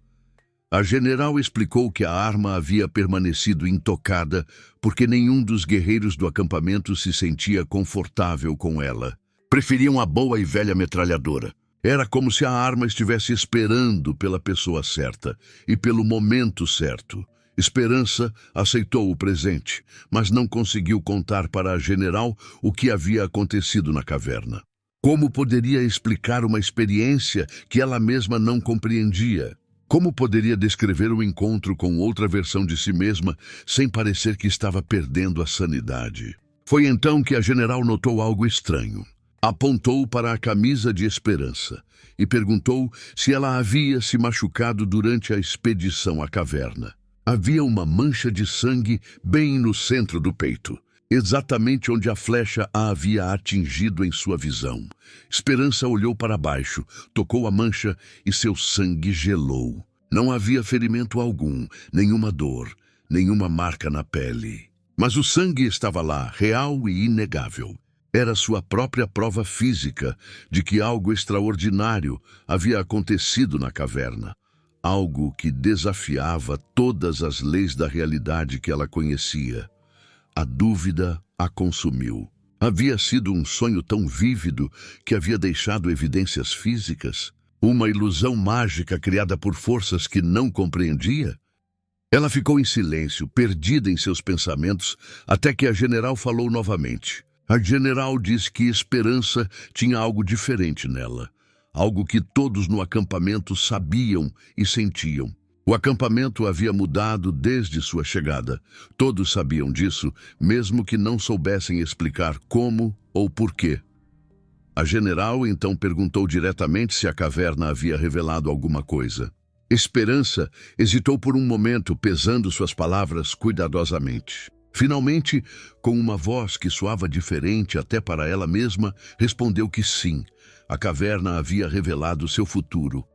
A general explicou que a arma havia permanecido intocada porque nenhum dos guerreiros do acampamento se sentia confortável com ela. Preferiam a boa e velha metralhadora. Era como se a arma estivesse esperando pela pessoa certa e pelo momento certo. Esperança aceitou o presente, mas não conseguiu contar para a general o que havia acontecido na caverna. Como poderia explicar uma experiência que ela mesma não compreendia? Como poderia descrever o encontro com outra versão de si mesma sem parecer que estava perdendo a sanidade? Foi então que a general notou algo estranho. Apontou para a camisa de Esperança e perguntou se ela havia se machucado durante a expedição à caverna. Havia uma mancha de sangue bem no centro do peito, exatamente onde a flecha a havia atingido em sua visão. Esperança olhou para baixo, tocou a mancha e seu sangue gelou. Não havia ferimento algum, nenhuma dor, nenhuma marca na pele. Mas o sangue estava lá, real e inegável. Era sua própria prova física de que algo extraordinário havia acontecido na caverna. Algo que desafiava todas as leis da realidade que ela conhecia. A dúvida a consumiu. Havia sido um sonho tão vívido que havia deixado evidências físicas? Uma ilusão mágica criada por forças que não compreendia? Ela ficou em silêncio, perdida em seus pensamentos, até que a general falou novamente. A general disse que Esperança tinha algo diferente nela. Algo que todos no acampamento sabiam e sentiam. O acampamento havia mudado desde sua chegada. Todos sabiam disso, mesmo que não soubessem explicar como ou porquê. A general então perguntou diretamente se a caverna havia revelado alguma coisa. Esperança hesitou por um momento, pesando suas palavras cuidadosamente. Finalmente, com uma voz que soava diferente até para ela mesma, respondeu que sim, a caverna havia revelado seu futuro.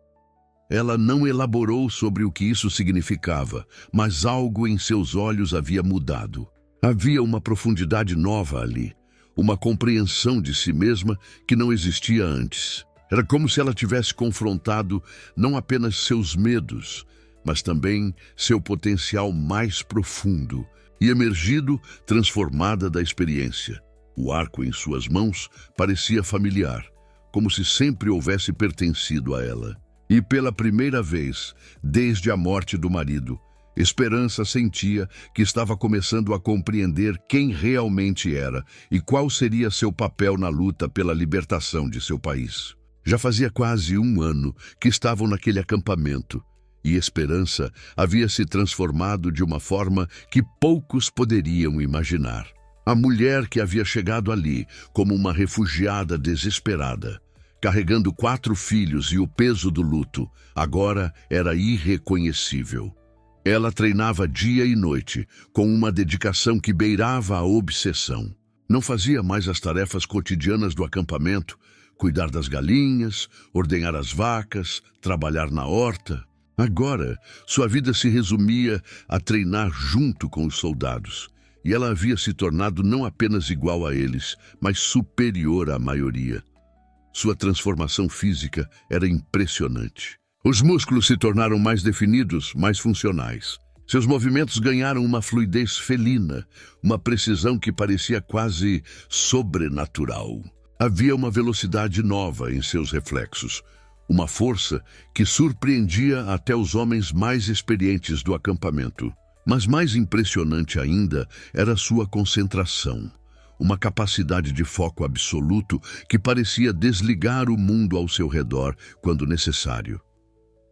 Ela não elaborou sobre o que isso significava, mas algo em seus olhos havia mudado. Havia uma profundidade nova ali, uma compreensão de si mesma que não existia antes. Era como se ela tivesse confrontado não apenas seus medos, mas também seu potencial mais profundo, e emergido transformada da experiência. O arco em suas mãos parecia familiar, como se sempre houvesse pertencido a ela. E pela primeira vez, desde a morte do marido, Esperança sentia que estava começando a compreender quem realmente era e qual seria seu papel na luta pela libertação de seu país. Já fazia quase um ano que estavam naquele acampamento, e Esperança havia se transformado de uma forma que poucos poderiam imaginar. A mulher que havia chegado ali como uma refugiada desesperada, carregando 4 filhos e o peso do luto, agora era irreconhecível. Ela treinava dia e noite, com uma dedicação que beirava a obsessão. Não fazia mais as tarefas cotidianas do acampamento, cuidar das galinhas, ordenhar as vacas, trabalhar na horta. Agora, sua vida se resumia a treinar junto com os soldados, e ela havia se tornado não apenas igual a eles, mas superior à maioria. Sua transformação física era impressionante. Os músculos se tornaram mais definidos, mais funcionais. Seus movimentos ganharam uma fluidez felina, uma precisão que parecia quase sobrenatural. Havia uma velocidade nova em seus reflexos, uma força que surpreendia até os homens mais experientes do acampamento. Mas mais impressionante ainda era sua concentração, uma capacidade de foco absoluto que parecia desligar o mundo ao seu redor quando necessário.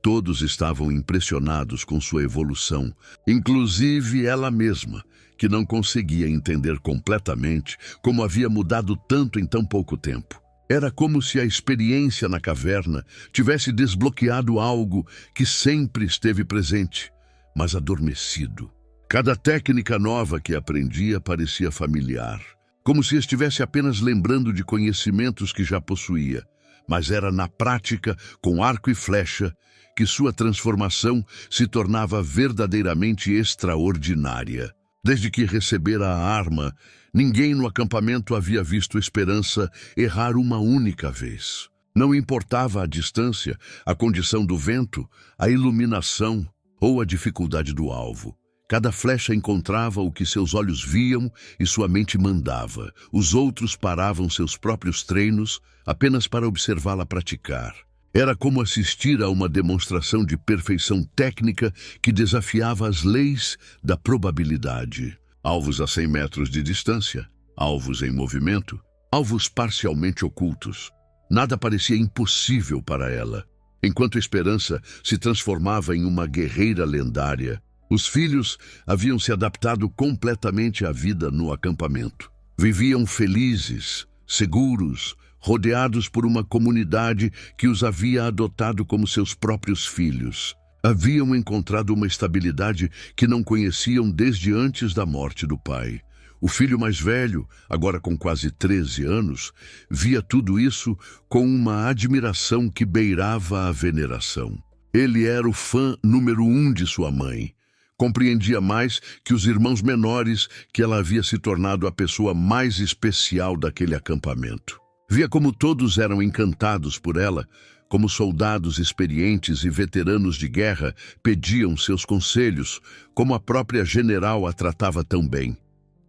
Todos estavam impressionados com sua evolução, inclusive ela mesma, que não conseguia entender completamente como havia mudado tanto em tão pouco tempo. Era como se a experiência na caverna tivesse desbloqueado algo que sempre esteve presente, mas adormecido. Cada técnica nova que aprendia parecia familiar, como se estivesse apenas lembrando de conhecimentos que já possuía, mas era na prática, com arco e flecha, que sua transformação se tornava verdadeiramente extraordinária. Desde que recebera a arma, ninguém no acampamento havia visto Esperança errar uma única vez. Não importava a distância, a condição do vento, a iluminação ou a dificuldade do alvo. Cada flecha encontrava o que seus olhos viam e sua mente mandava. Os outros paravam seus próprios treinos apenas para observá-la praticar. Era como assistir a uma demonstração de perfeição técnica que desafiava as leis da probabilidade. Alvos a 100 metros de distância, alvos em movimento, alvos parcialmente ocultos. Nada parecia impossível para ela. Enquanto Esperança se transformava em uma guerreira lendária, os filhos haviam se adaptado completamente à vida no acampamento. Viviam felizes, seguros, rodeados por uma comunidade que os havia adotado como seus próprios filhos. Haviam encontrado uma estabilidade que não conheciam desde antes da morte do pai. O filho mais velho, agora com quase 13 anos, via tudo isso com uma admiração que beirava a veneração. Ele era o fã número 1 de sua mãe. Compreendia mais que os irmãos menores que ela havia se tornado a pessoa mais especial daquele acampamento. Via como todos eram encantados por ela, como soldados experientes e veteranos de guerra pediam seus conselhos, como a própria general a tratava tão bem.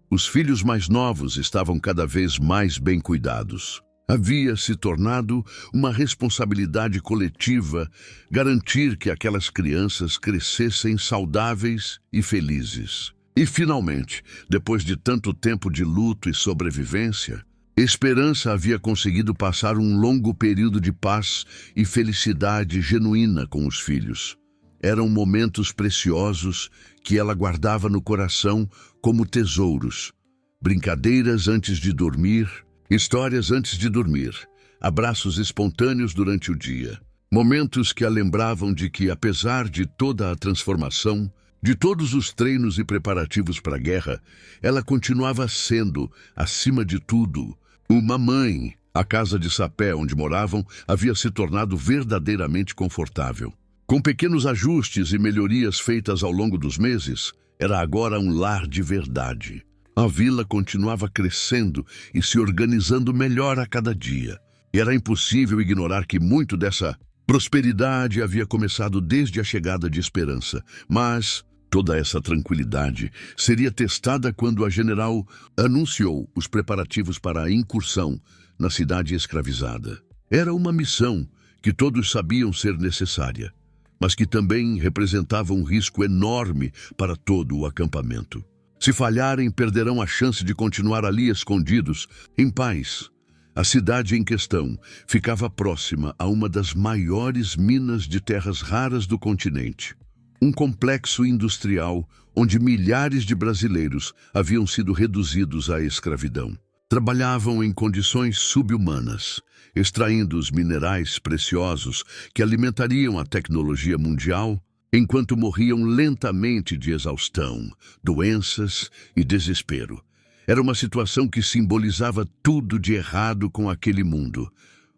Os filhos mais novos estavam cada vez mais bem cuidados. Havia se tornado uma responsabilidade coletiva garantir que aquelas crianças crescessem saudáveis e felizes. E, finalmente, depois de tanto tempo de luto e sobrevivência, Esperança havia conseguido passar um longo período de paz e felicidade genuína com os filhos. Eram momentos preciosos que ela guardava no coração como tesouros. Brincadeiras antes de dormir, histórias antes de dormir, abraços espontâneos durante o dia. Momentos que a lembravam de que, apesar de toda a transformação, de todos os treinos e preparativos para a guerra, ela continuava sendo, acima de tudo, uma mãe. A casa de sapé onde moravam havia se tornado verdadeiramente confortável. Com pequenos ajustes e melhorias feitas ao longo dos meses, era agora um lar de verdade. A vila continuava crescendo e se organizando melhor a cada dia. E era impossível ignorar que muito dessa prosperidade havia começado desde a chegada de Esperança. Mas toda essa tranquilidade seria testada quando a general anunciou os preparativos para a incursão na cidade escravizada. Era uma missão que todos sabiam ser necessária, mas que também representava um risco enorme para todo o acampamento. Se falharem, perderão a chance de continuar ali escondidos, em paz. A cidade em questão ficava próxima a uma das maiores minas de terras raras do continente. Um complexo industrial onde milhares de brasileiros haviam sido reduzidos à escravidão. Trabalhavam em condições subhumanas, extraindo os minerais preciosos que alimentariam a tecnologia mundial, enquanto morriam lentamente de exaustão, doenças e desespero. Era uma situação que simbolizava tudo de errado com aquele mundo.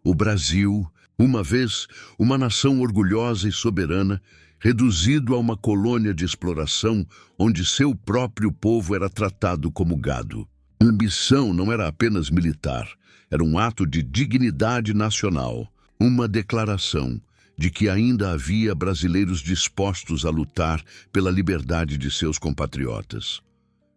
O Brasil, uma vez uma nação orgulhosa e soberana, reduzido a uma colônia de exploração onde seu próprio povo era tratado como gado. A missão não era apenas militar, era um ato de dignidade nacional, uma declaração de que ainda havia brasileiros dispostos a lutar pela liberdade de seus compatriotas.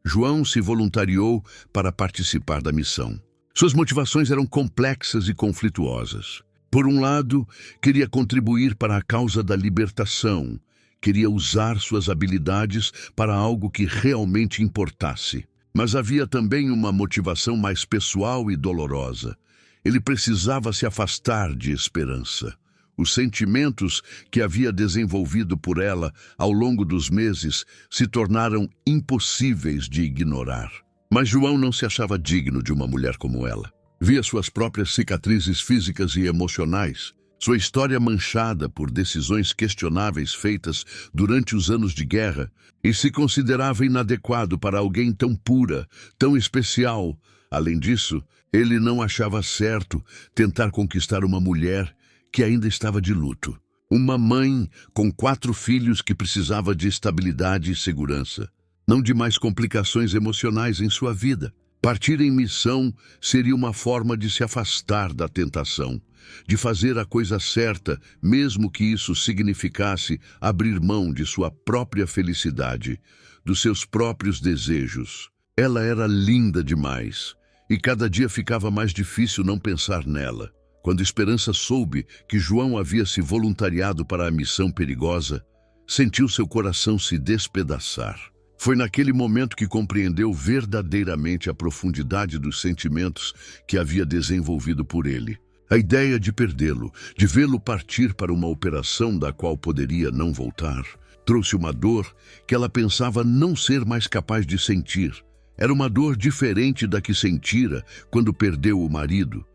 João se voluntariou para participar da missão. Suas motivações eram complexas e conflituosas. Por um lado, queria contribuir para a causa da libertação, queria usar suas habilidades para algo que realmente importasse. Mas havia também uma motivação mais pessoal e dolorosa. Ele precisava se afastar de Esperança. Os sentimentos que havia desenvolvido por ela ao longo dos meses se tornaram impossíveis de ignorar. Mas João não se achava digno de uma mulher como ela. Via suas próprias cicatrizes físicas e emocionais, sua história manchada por decisões questionáveis feitas durante os anos de guerra, e se considerava inadequado para alguém tão pura, tão especial. Além disso, ele não achava certo tentar conquistar uma mulher que ainda estava de luto. Uma mãe com 4 filhos que precisava de estabilidade e segurança, não de mais complicações emocionais em sua vida. Partir em missão seria uma forma de se afastar da tentação, de fazer a coisa certa, mesmo que isso significasse abrir mão de sua própria felicidade, dos seus próprios desejos. Ela era linda demais, e cada dia ficava mais difícil não pensar nela. Quando Esperança soube que João havia se voluntariado para a missão perigosa, sentiu seu coração se despedaçar. Foi naquele momento que compreendeu verdadeiramente a profundidade dos sentimentos que havia desenvolvido por ele. A ideia de perdê-lo, de vê-lo partir para uma operação da qual poderia não voltar, trouxe uma dor que ela pensava não ser mais capaz de sentir. Era uma dor diferente da que sentira quando perdeu o marido.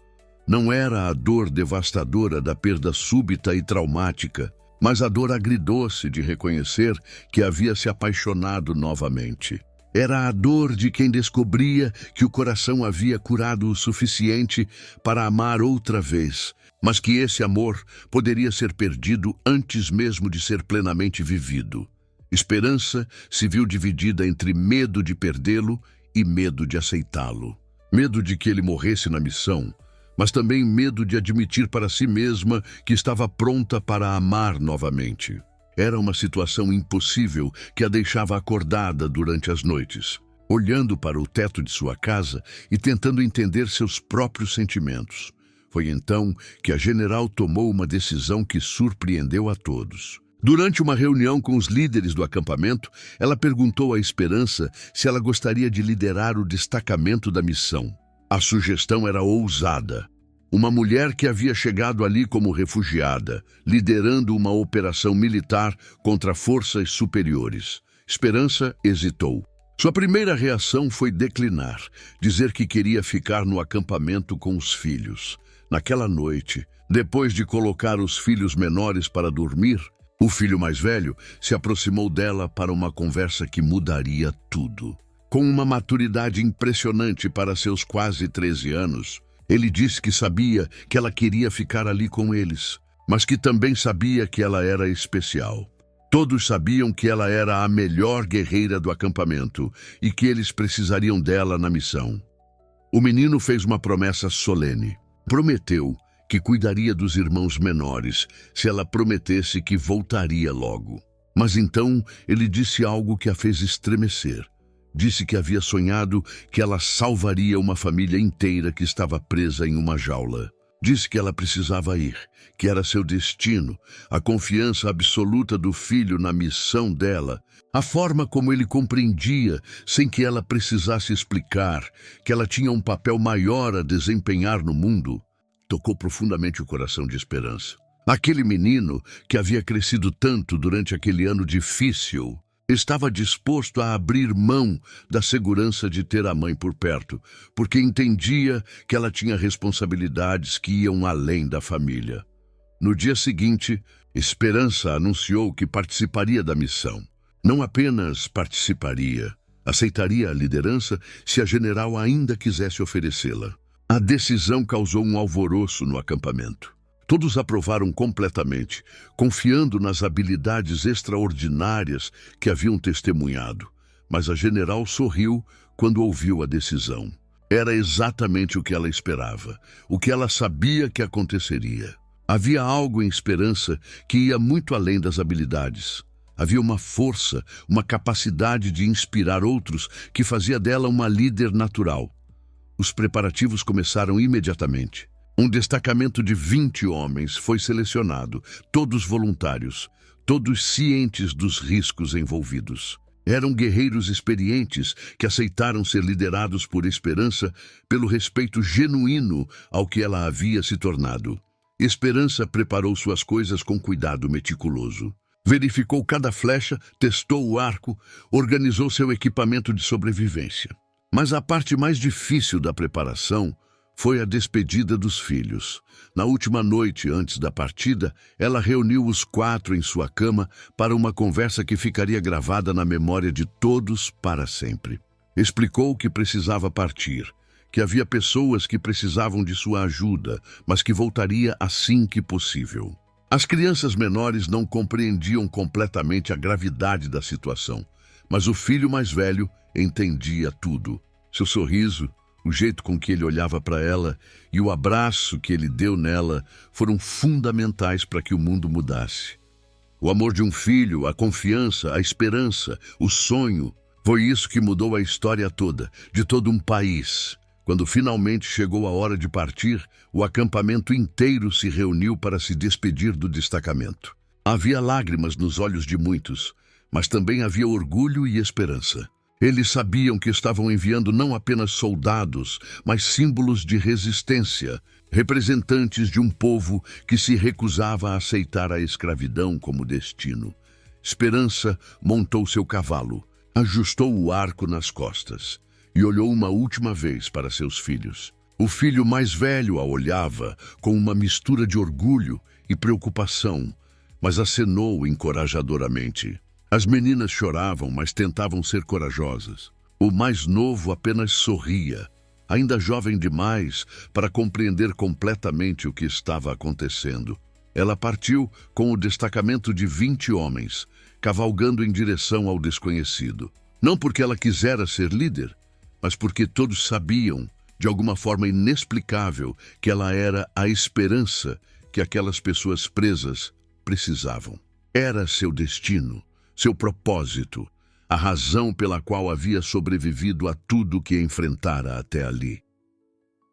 Não era a dor devastadora da perda súbita e traumática, mas a dor agridoce de reconhecer que havia se apaixonado novamente. Era a dor de quem descobria que o coração havia curado o suficiente para amar outra vez, mas que esse amor poderia ser perdido antes mesmo de ser plenamente vivido. Esperança se viu dividida entre medo de perdê-lo e medo de aceitá-lo. Medo de que ele morresse na missão, mas também medo de admitir para si mesma que estava pronta para amar novamente. Era uma situação impossível que a deixava acordada durante as noites, olhando para o teto de sua casa e tentando entender seus próprios sentimentos. Foi então que a general tomou uma decisão que surpreendeu a todos. Durante uma reunião com os líderes do acampamento, ela perguntou a Esperança se ela gostaria de liderar o destacamento da missão. A sugestão era ousada. Uma mulher que havia chegado ali como refugiada, liderando uma operação militar contra forças superiores. Esperança hesitou. Sua primeira reação foi declinar, dizer que queria ficar no acampamento com os filhos. Naquela noite, depois de colocar os filhos menores para dormir, o filho mais velho se aproximou dela para uma conversa que mudaria tudo. Com uma maturidade impressionante para seus quase 13 anos, ele disse que sabia que ela queria ficar ali com eles, mas que também sabia que ela era especial. Todos sabiam que ela era a melhor guerreira do acampamento e que eles precisariam dela na missão. O menino fez uma promessa solene. Prometeu que cuidaria dos irmãos menores se ela prometesse que voltaria logo. Mas então ele disse algo que a fez estremecer. Disse que havia sonhado que ela salvaria uma família inteira que estava presa em uma jaula. Disse que ela precisava ir, que era seu destino, a confiança absoluta do filho na missão dela, a forma como ele compreendia, sem que ela precisasse explicar, que ela tinha um papel maior a desempenhar no mundo, tocou profundamente o coração de Esperança. Aquele menino, que havia crescido tanto durante aquele ano difícil, estava disposto a abrir mão da segurança de ter a mãe por perto, porque entendia que ela tinha responsabilidades que iam além da família. No dia seguinte, Esperança anunciou que participaria da missão. Não apenas participaria, aceitaria a liderança se a general ainda quisesse oferecê-la. A decisão causou um alvoroço no acampamento. Todos aprovaram completamente, confiando nas habilidades extraordinárias que haviam testemunhado. Mas a general sorriu quando ouviu a decisão. Era exatamente o que ela esperava, o que ela sabia que aconteceria. Havia algo em Esperança que ia muito além das habilidades. Havia uma força, uma capacidade de inspirar outros que fazia dela uma líder natural. Os preparativos começaram imediatamente. Um destacamento de 20 homens foi selecionado, todos voluntários, todos cientes dos riscos envolvidos. Eram guerreiros experientes que aceitaram ser liderados por Esperança pelo respeito genuíno ao que ela havia se tornado. Esperança preparou suas coisas com cuidado meticuloso. Verificou cada flecha, testou o arco, organizou seu equipamento de sobrevivência. Mas a parte mais difícil da preparação foi a despedida dos filhos. Na última noite antes da partida, ela reuniu os 4 em sua cama para uma conversa que ficaria gravada na memória de todos para sempre. Explicou que precisava partir, que havia pessoas que precisavam de sua ajuda, mas que voltaria assim que possível. As crianças menores não compreendiam completamente a gravidade da situação, mas o filho mais velho entendia tudo. Seu sorriso, O jeito com que ele olhava para ela e o abraço que ele deu nela foram fundamentais para que o mundo mudasse. O amor de um filho, a confiança, a esperança, o sonho, foi isso que mudou a história toda, de todo um país. Quando finalmente chegou a hora de partir, o acampamento inteiro se reuniu para se despedir do destacamento. Havia lágrimas nos olhos de muitos, mas também havia orgulho e esperança. Eles sabiam que estavam enviando não apenas soldados, mas símbolos de resistência, representantes de um povo que se recusava a aceitar a escravidão como destino. Esperança montou seu cavalo, ajustou o arco nas costas e olhou uma última vez para seus filhos. O filho mais velho a olhava com uma mistura de orgulho e preocupação, mas acenou encorajadoramente. As meninas choravam, mas tentavam ser corajosas. O mais novo apenas sorria, ainda jovem demais para compreender completamente o que estava acontecendo. Ela partiu com o destacamento de 20 homens, cavalgando em direção ao desconhecido. Não porque ela quisera ser líder, mas porque todos sabiam, de alguma forma inexplicável, que ela era a esperança que aquelas pessoas presas precisavam. Era seu destino, seu propósito, a razão pela qual havia sobrevivido a tudo que enfrentara até ali.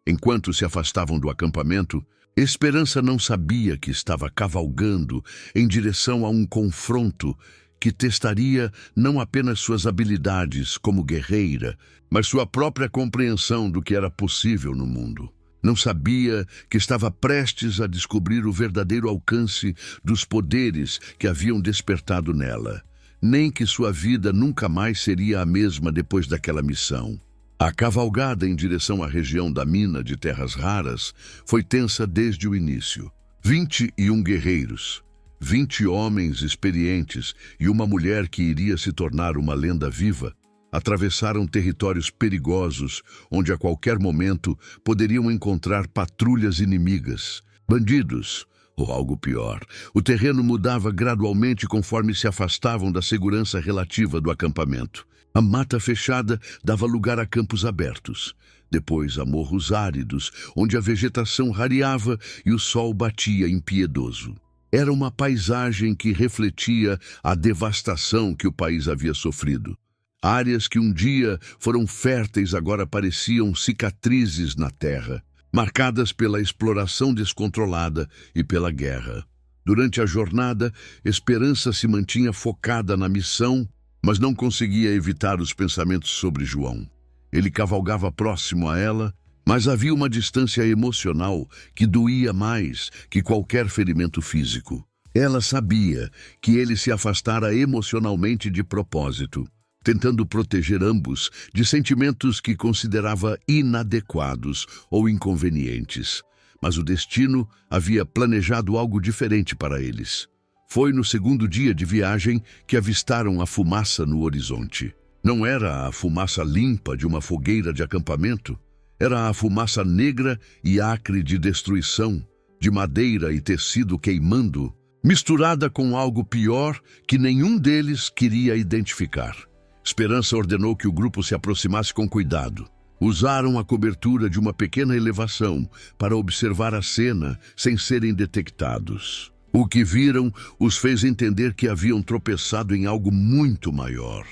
Enquanto se afastavam do acampamento, Esperança não sabia que estava cavalgando em direção a um confronto que testaria não apenas suas habilidades como guerreira, mas sua própria compreensão do que era possível no mundo. Não sabia que estava prestes a descobrir o verdadeiro alcance dos poderes que haviam despertado nela, nem que sua vida nunca mais seria a mesma depois daquela missão. A cavalgada em direção à região da mina de terras raras foi tensa desde o início. 21 guerreiros, 20 homens experientes e uma mulher que iria se tornar uma lenda viva, atravessaram territórios perigosos onde a qualquer momento poderiam encontrar patrulhas inimigas, bandidos ou algo pior. O terreno mudava gradualmente conforme se afastavam da segurança relativa do acampamento. A mata fechada dava lugar a campos abertos, depois a morros áridos, onde a vegetação rareava e o sol batia impiedoso. Era uma paisagem que refletia a devastação que o país havia sofrido. Áreas que um dia foram férteis agora pareciam cicatrizes na terra, marcadas pela exploração descontrolada e pela guerra. Durante a jornada, Esperança se mantinha focada na missão, mas não conseguia evitar os pensamentos sobre João. Ele cavalgava próximo a ela, mas havia uma distância emocional que doía mais que qualquer ferimento físico. Ela sabia que ele se afastara emocionalmente de propósito, tentando proteger ambos de sentimentos que considerava inadequados ou inconvenientes. Mas o destino havia planejado algo diferente para eles. Foi no segundo dia de viagem que avistaram a fumaça no horizonte. Não era a fumaça limpa de uma fogueira de acampamento, era a fumaça negra e acre de destruição, de madeira e tecido queimando, misturada com algo pior que nenhum deles queria identificar. Esperança ordenou que o grupo se aproximasse com cuidado. Usaram a cobertura de uma pequena elevação para observar a cena sem serem detectados. O que viram os fez entender que haviam tropeçado em algo muito maior.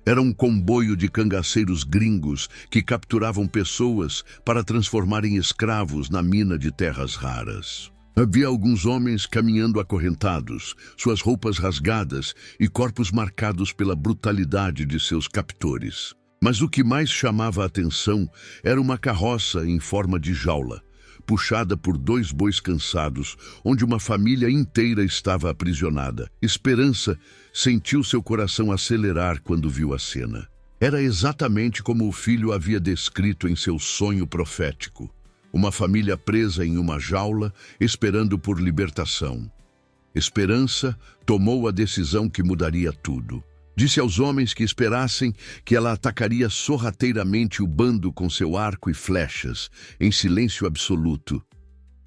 Era um comboio de cangaceiros gringos que capturavam pessoas para transformar em escravos na mina de terras raras. Havia alguns homens caminhando acorrentados, suas roupas rasgadas e corpos marcados pela brutalidade de seus captores. Mas o que mais chamava a atenção era uma carroça em forma de jaula, puxada por 2 bois cansados, onde uma família inteira estava aprisionada. Esperança sentiu seu coração acelerar quando viu a cena. Era exatamente como o filho havia descrito em seu sonho profético. Uma família presa em uma jaula, esperando por libertação. Esperança tomou a decisão que mudaria tudo. Disse aos homens que esperassem que ela atacaria sorrateiramente o bando com seu arco e flechas, em silêncio absoluto.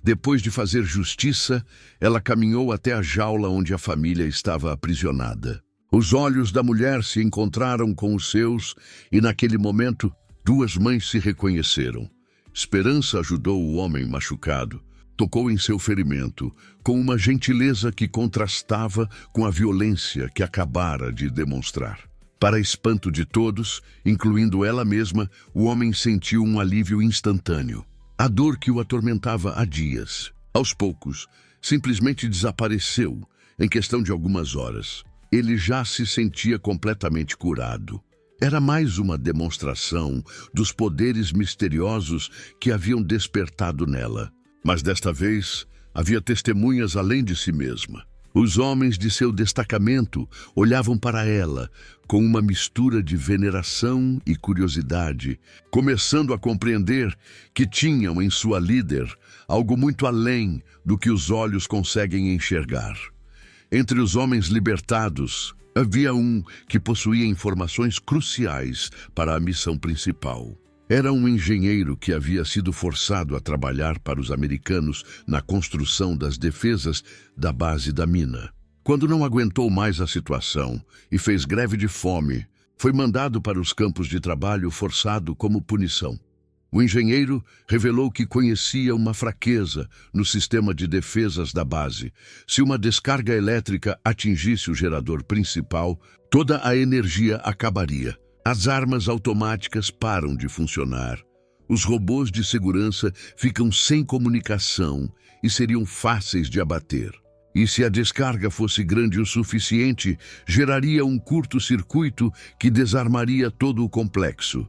Depois de fazer justiça, ela caminhou até a jaula onde a família estava aprisionada. Os olhos da mulher se encontraram com os seus e, naquele momento, Duas mães se reconheceram. Esperança ajudou o homem machucado, tocou em seu ferimento, com uma gentileza que contrastava com a violência que acabara de demonstrar. Para espanto de todos, incluindo ela mesma, o homem sentiu um alívio instantâneo. A dor que o atormentava há dias, aos poucos, simplesmente desapareceu em questão de algumas horas. Ele já se sentia completamente curado. Era mais uma demonstração dos poderes misteriosos que haviam despertado nela. Mas desta vez, havia testemunhas além de si mesma. Os homens de seu destacamento olhavam para ela com uma mistura de veneração e curiosidade, começando a compreender que tinham em sua líder algo muito além do que os olhos conseguem enxergar. Entre os homens libertados, havia um que possuía informações cruciais para a missão principal. Era um engenheiro que havia sido forçado a trabalhar para os americanos na construção das defesas da base da mina. Quando não aguentou mais a situação e fez greve de fome, foi mandado para os campos de trabalho forçado como punição. O engenheiro revelou que conhecia uma fraqueza no sistema de defesas da base. Se uma descarga elétrica atingisse o gerador principal, toda a energia acabaria. As armas automáticas param de funcionar. Os robôs de segurança ficam sem comunicação e seriam fáceis de abater. E se a descarga fosse grande o suficiente, geraria um curto-circuito que desarmaria todo o complexo.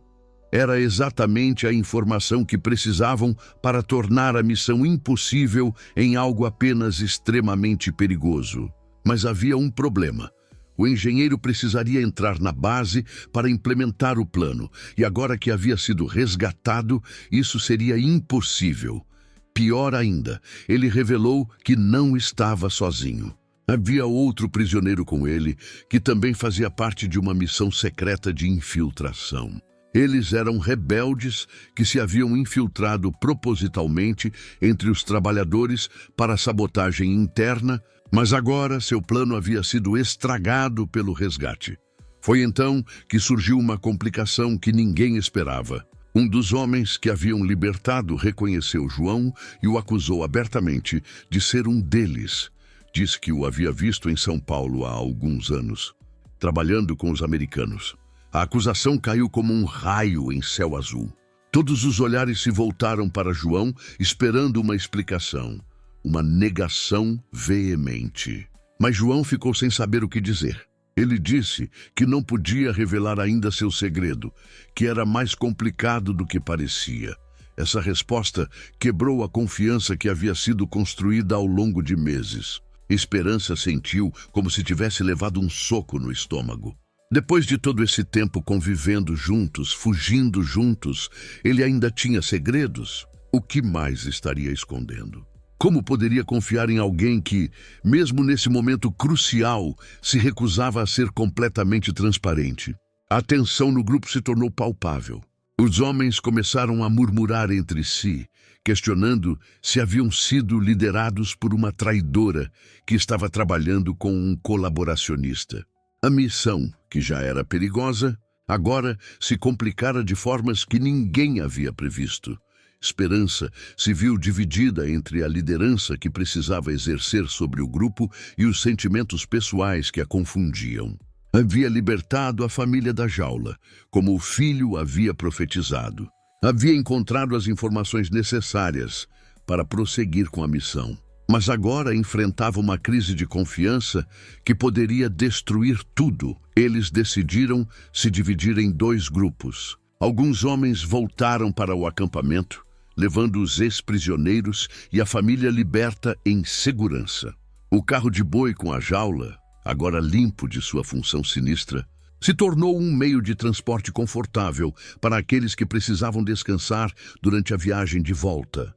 Era exatamente a informação que precisavam para tornar a missão impossível em algo apenas extremamente perigoso. Mas havia um problema. O engenheiro precisaria entrar na base para implementar o plano, e agora que havia sido resgatado, isso seria impossível. Pior ainda, ele revelou que não estava sozinho. Havia outro prisioneiro com ele, que também fazia parte de uma missão secreta de infiltração. Eles eram rebeldes que se haviam infiltrado propositalmente entre os trabalhadores para sabotagem interna, mas agora seu plano havia sido estragado pelo resgate. Foi então que surgiu uma complicação que ninguém esperava. Um dos homens que haviam libertado reconheceu João e o acusou abertamente de ser um deles. Disse que o havia visto em São Paulo há alguns anos, trabalhando com os americanos. A acusação caiu como um raio em céu azul. Todos os olhares se voltaram para João, esperando uma explicação. Uma negação veemente. Mas João ficou sem saber o que dizer. Ele disse que não podia revelar ainda seu segredo, que era mais complicado do que parecia. Essa resposta quebrou a confiança que havia sido construída ao longo de meses. Esperança sentiu como se tivesse levado um soco no estômago. Depois de todo esse tempo convivendo juntos, fugindo juntos, ele ainda tinha segredos? O que mais estaria escondendo? Como poderia confiar em alguém que, mesmo nesse momento crucial, se recusava a ser completamente transparente? A tensão no grupo se tornou palpável. Os homens começaram a murmurar entre si, questionando se haviam sido liderados por uma traidora que estava trabalhando com um colaboracionista. A missão, que já era perigosa, agora se complicara de formas que ninguém havia previsto. Esperança se viu dividida entre a liderança que precisava exercer sobre o grupo e os sentimentos pessoais que a confundiam. Havia libertado a família da jaula, como o filho havia profetizado. Havia encontrado as informações necessárias para prosseguir com a missão. Mas agora enfrentava uma crise de confiança que poderia destruir tudo. Eles decidiram se dividir em dois grupos. Alguns homens voltaram para o acampamento, levando os ex-prisioneiros e a família liberta em segurança. O carro de boi com a jaula, agora limpo de sua função sinistra, se tornou um meio de transporte confortável para aqueles que precisavam descansar durante a viagem de volta.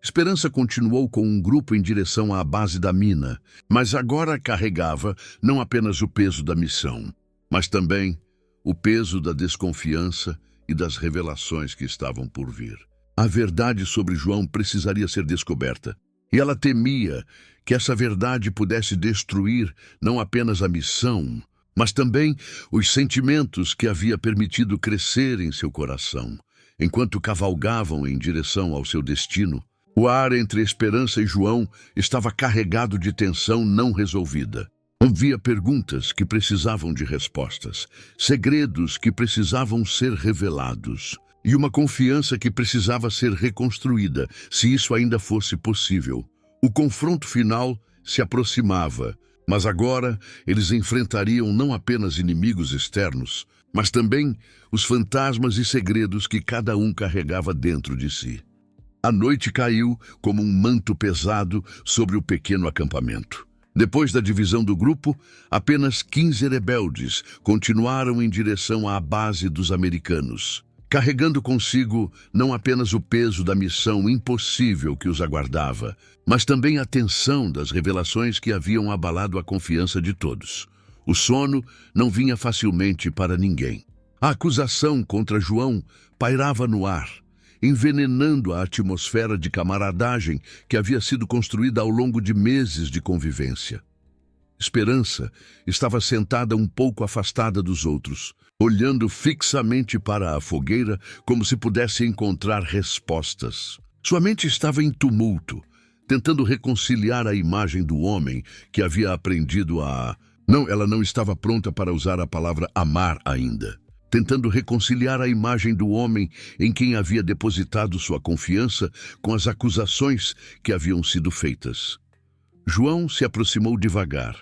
Esperança continuou com um grupo em direção à base da mina, mas agora carregava não apenas o peso da missão, mas também o peso da desconfiança e das revelações que estavam por vir. A verdade sobre João precisaria ser descoberta, e ela temia que essa verdade pudesse destruir não apenas a missão, mas também os sentimentos que havia permitido crescer em seu coração, enquanto cavalgavam em direção ao seu destino. O ar entre Esperança e João estava carregado de tensão não resolvida. Havia perguntas que precisavam de respostas, segredos que precisavam ser revelados, e uma confiança que precisava ser reconstruída, se isso ainda fosse possível. O confronto final se aproximava, mas agora eles enfrentariam não apenas inimigos externos, mas também os fantasmas e segredos que cada um carregava dentro de si. A noite caiu como um manto pesado sobre o pequeno acampamento. Depois da divisão do grupo, apenas 15 rebeldes continuaram em direção à base dos americanos, carregando consigo não apenas o peso da missão impossível que os aguardava, mas também a tensão das revelações que haviam abalado a confiança de todos. O sono não vinha facilmente para ninguém. A acusação contra João pairava no ar, envenenando a atmosfera de camaradagem que havia sido construída ao longo de meses de convivência. Esperança estava sentada um pouco afastada dos outros, olhando fixamente para a fogueira como se pudesse encontrar respostas. Sua mente estava em tumulto, tentando reconciliar a imagem do homem que havia aprendido a... Não, ela não estava pronta para usar a palavra amar ainda. Tentando reconciliar a imagem do homem em quem havia depositado sua confiança com as acusações que haviam sido feitas. João se aproximou devagar,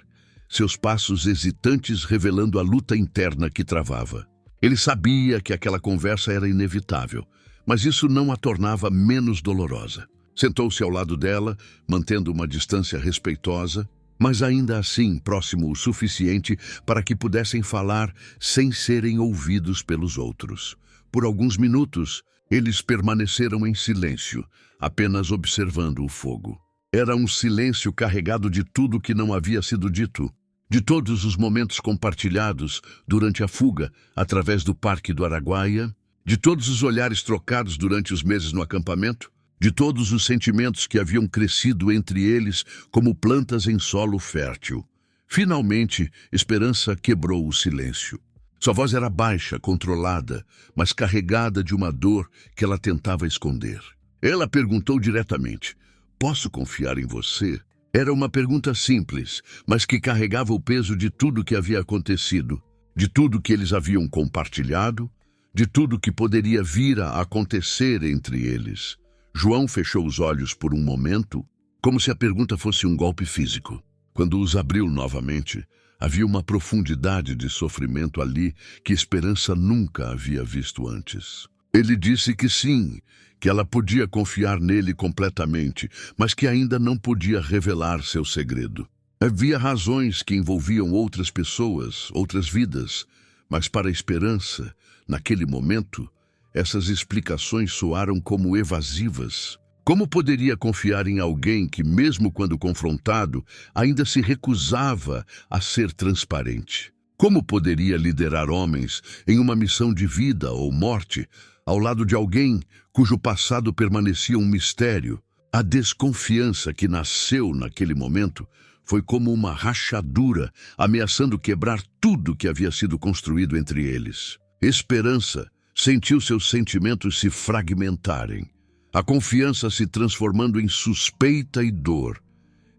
seus passos hesitantes revelando a luta interna que travava. Ele sabia que aquela conversa era inevitável, mas isso não a tornava menos dolorosa. Sentou-se ao lado dela, mantendo uma distância respeitosa, mas ainda assim próximo o suficiente para que pudessem falar sem serem ouvidos pelos outros. Por alguns minutos, eles permaneceram em silêncio, apenas observando o fogo. Era um silêncio carregado de tudo que não havia sido dito, de todos os momentos compartilhados durante a fuga através do Parque do Araguaia, de todos os olhares trocados durante os meses no acampamento, de todos os sentimentos que haviam crescido entre eles como plantas em solo fértil. Finalmente, Esperança quebrou o silêncio. Sua voz era baixa, controlada, mas carregada de uma dor que ela tentava esconder. Ela perguntou diretamente: "Posso confiar em você?" Era uma pergunta simples, mas que carregava o peso de tudo que havia acontecido, de tudo que eles haviam compartilhado, de tudo que poderia vir a acontecer entre eles. João fechou os olhos por um momento, como se a pergunta fosse um golpe físico. Quando os abriu novamente, havia uma profundidade de sofrimento ali que Esperança nunca havia visto antes. Ele disse que sim, que ela podia confiar nele completamente, mas que ainda não podia revelar seu segredo. Havia razões que envolviam outras pessoas, outras vidas, mas para Esperança, naquele momento, essas explicações soaram como evasivas. Como poderia confiar em alguém que, mesmo quando confrontado, ainda se recusava a ser transparente? Como poderia liderar homens em uma missão de vida ou morte, ao lado de alguém cujo passado permanecia um mistério? A desconfiança que nasceu naquele momento foi como uma rachadura, ameaçando quebrar tudo que havia sido construído entre eles. Esperança sentiu seus sentimentos se fragmentarem, a confiança se transformando em suspeita e dor.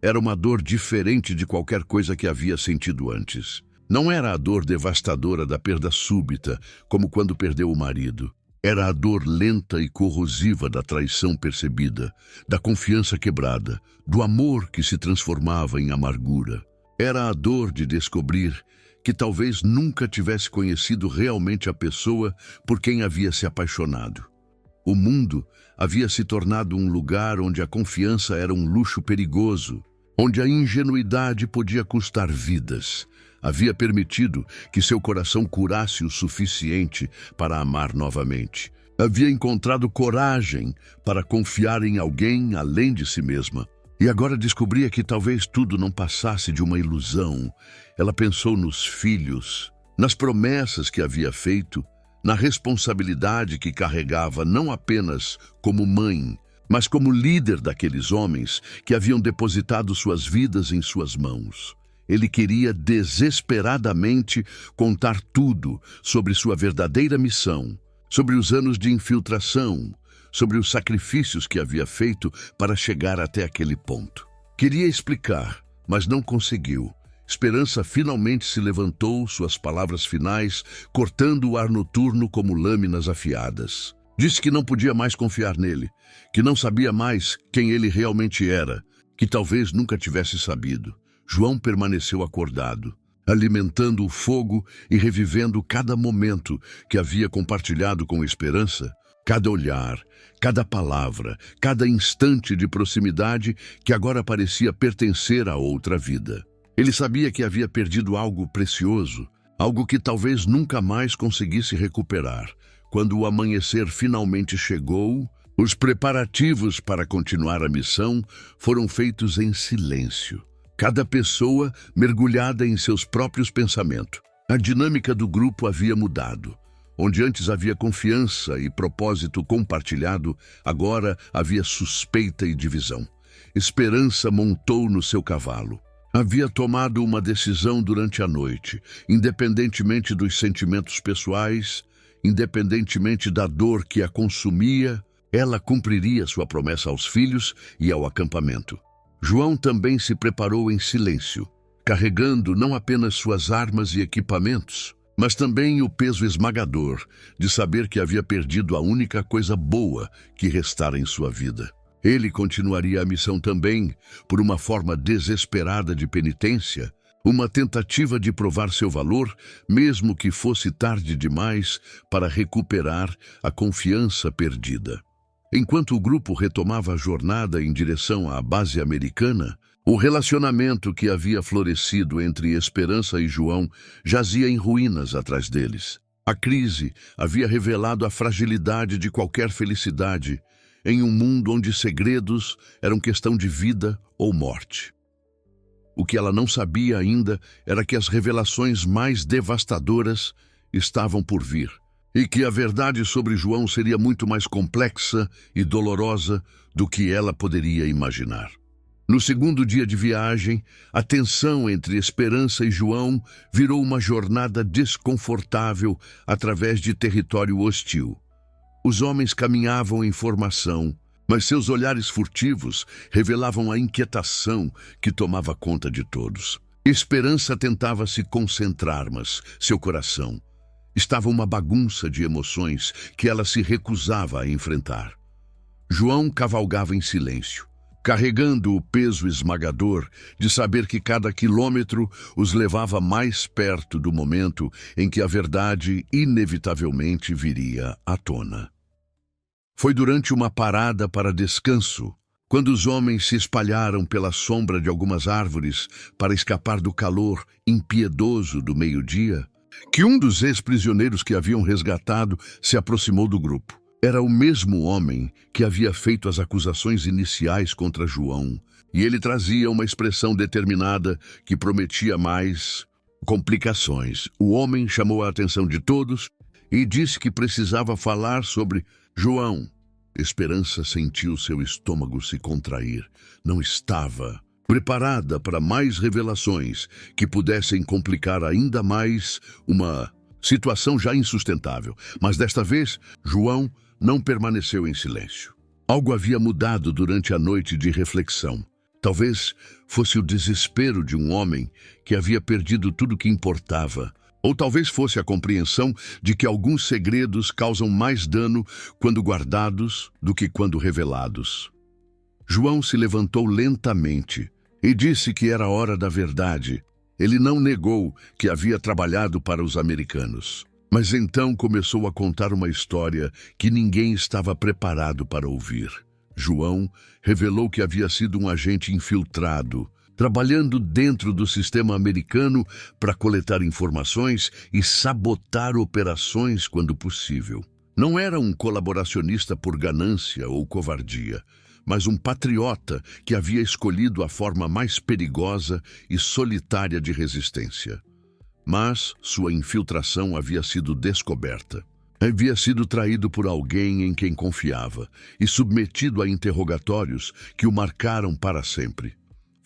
Era uma dor diferente de qualquer coisa que havia sentido antes. Não era a dor devastadora da perda súbita, como quando perdeu o marido. Era a dor lenta e corrosiva da traição percebida, da confiança quebrada, do amor que se transformava em amargura. Era a dor de descobrir que talvez nunca tivesse conhecido realmente a pessoa por quem havia se apaixonado. O mundo havia se tornado um lugar onde a confiança era um luxo perigoso, onde a ingenuidade podia custar vidas. Havia permitido que seu coração curasse o suficiente para amar novamente. Havia encontrado coragem para confiar em alguém além de si mesma. E agora descobria que talvez tudo não passasse de uma ilusão. Ela pensou nos filhos, nas promessas que havia feito, na responsabilidade que carregava não apenas como mãe, mas como líder daqueles homens que haviam depositado suas vidas em suas mãos. Ele queria desesperadamente contar tudo sobre sua verdadeira missão, sobre os anos de infiltração, sobre os sacrifícios que havia feito para chegar até aquele ponto. Queria explicar, mas não conseguiu. Esperança finalmente se levantou, suas palavras finais cortando o ar noturno como lâminas afiadas. Disse que não podia mais confiar nele, que não sabia mais quem ele realmente era, que talvez nunca tivesse sabido. João permaneceu acordado, alimentando o fogo e revivendo cada momento que havia compartilhado com Esperança, cada olhar, cada palavra, cada instante de proximidade que agora parecia pertencer a outra vida. Ele sabia que havia perdido algo precioso, algo que talvez nunca mais conseguisse recuperar. Quando o amanhecer finalmente chegou, os preparativos para continuar a missão foram feitos em silêncio. Cada pessoa mergulhada em seus próprios pensamentos. A dinâmica do grupo havia mudado. Onde antes havia confiança e propósito compartilhado, agora havia suspeita e divisão. Esperança montou no seu cavalo. Havia tomado uma decisão durante a noite, independentemente dos sentimentos pessoais, independentemente da dor que a consumia, ela cumpriria sua promessa aos filhos e ao acampamento. João também se preparou em silêncio, carregando não apenas suas armas e equipamentos, mas também o peso esmagador de saber que havia perdido a única coisa boa que restara em sua vida. Ele continuaria a missão também por uma forma desesperada de penitência, uma tentativa de provar seu valor, mesmo que fosse tarde demais para recuperar a confiança perdida. Enquanto o grupo retomava a jornada em direção à base americana, o relacionamento que havia florescido entre Esperança e João jazia em ruínas atrás deles. A crise havia revelado a fragilidade de qualquer felicidade em um mundo onde segredos eram questão de vida ou morte. O que ela não sabia ainda era que as revelações mais devastadoras estavam por vir, e que a verdade sobre João seria muito mais complexa e dolorosa do que ela poderia imaginar. No segundo dia de viagem, a tensão entre Esperança e João virou uma jornada desconfortável através de território hostil. Os homens caminhavam em formação, mas seus olhares furtivos revelavam a inquietação que tomava conta de todos. Esperança tentava se concentrar, mas seu coração estava uma bagunça de emoções que ela se recusava a enfrentar. João cavalgava em silêncio, carregando o peso esmagador de saber que cada quilômetro os levava mais perto do momento em que a verdade inevitavelmente viria à tona. Foi durante uma parada para descanso, quando os homens se espalharam pela sombra de algumas árvores para escapar do calor impiedoso do meio-dia, que um dos ex-prisioneiros que haviam resgatado se aproximou do grupo. Era o mesmo homem que havia feito as acusações iniciais contra João, e ele trazia uma expressão determinada que prometia mais complicações. O homem chamou a atenção de todos e disse que precisava falar sobre João. Esperança sentiu seu estômago se contrair. Não estava preparada para mais revelações que pudessem complicar ainda mais uma situação já insustentável. Mas desta vez, João não permaneceu em silêncio. Algo havia mudado durante a noite de reflexão. Talvez fosse o desespero de um homem que havia perdido tudo que importava. Ou talvez fosse a compreensão de que alguns segredos causam mais dano quando guardados do que quando revelados. João se levantou lentamente e disse que era a hora da verdade. Ele não negou que havia trabalhado para os americanos, mas então começou a contar uma história que ninguém estava preparado para ouvir. João revelou que havia sido um agente infiltrado, trabalhando dentro do sistema americano para coletar informações e sabotar operações quando possível. Não era um colaboracionista por ganância ou covardia, mas um patriota que havia escolhido a forma mais perigosa e solitária de resistência. Mas sua infiltração havia sido descoberta. Havia sido traído por alguém em quem confiava e submetido a interrogatórios que o marcaram para sempre.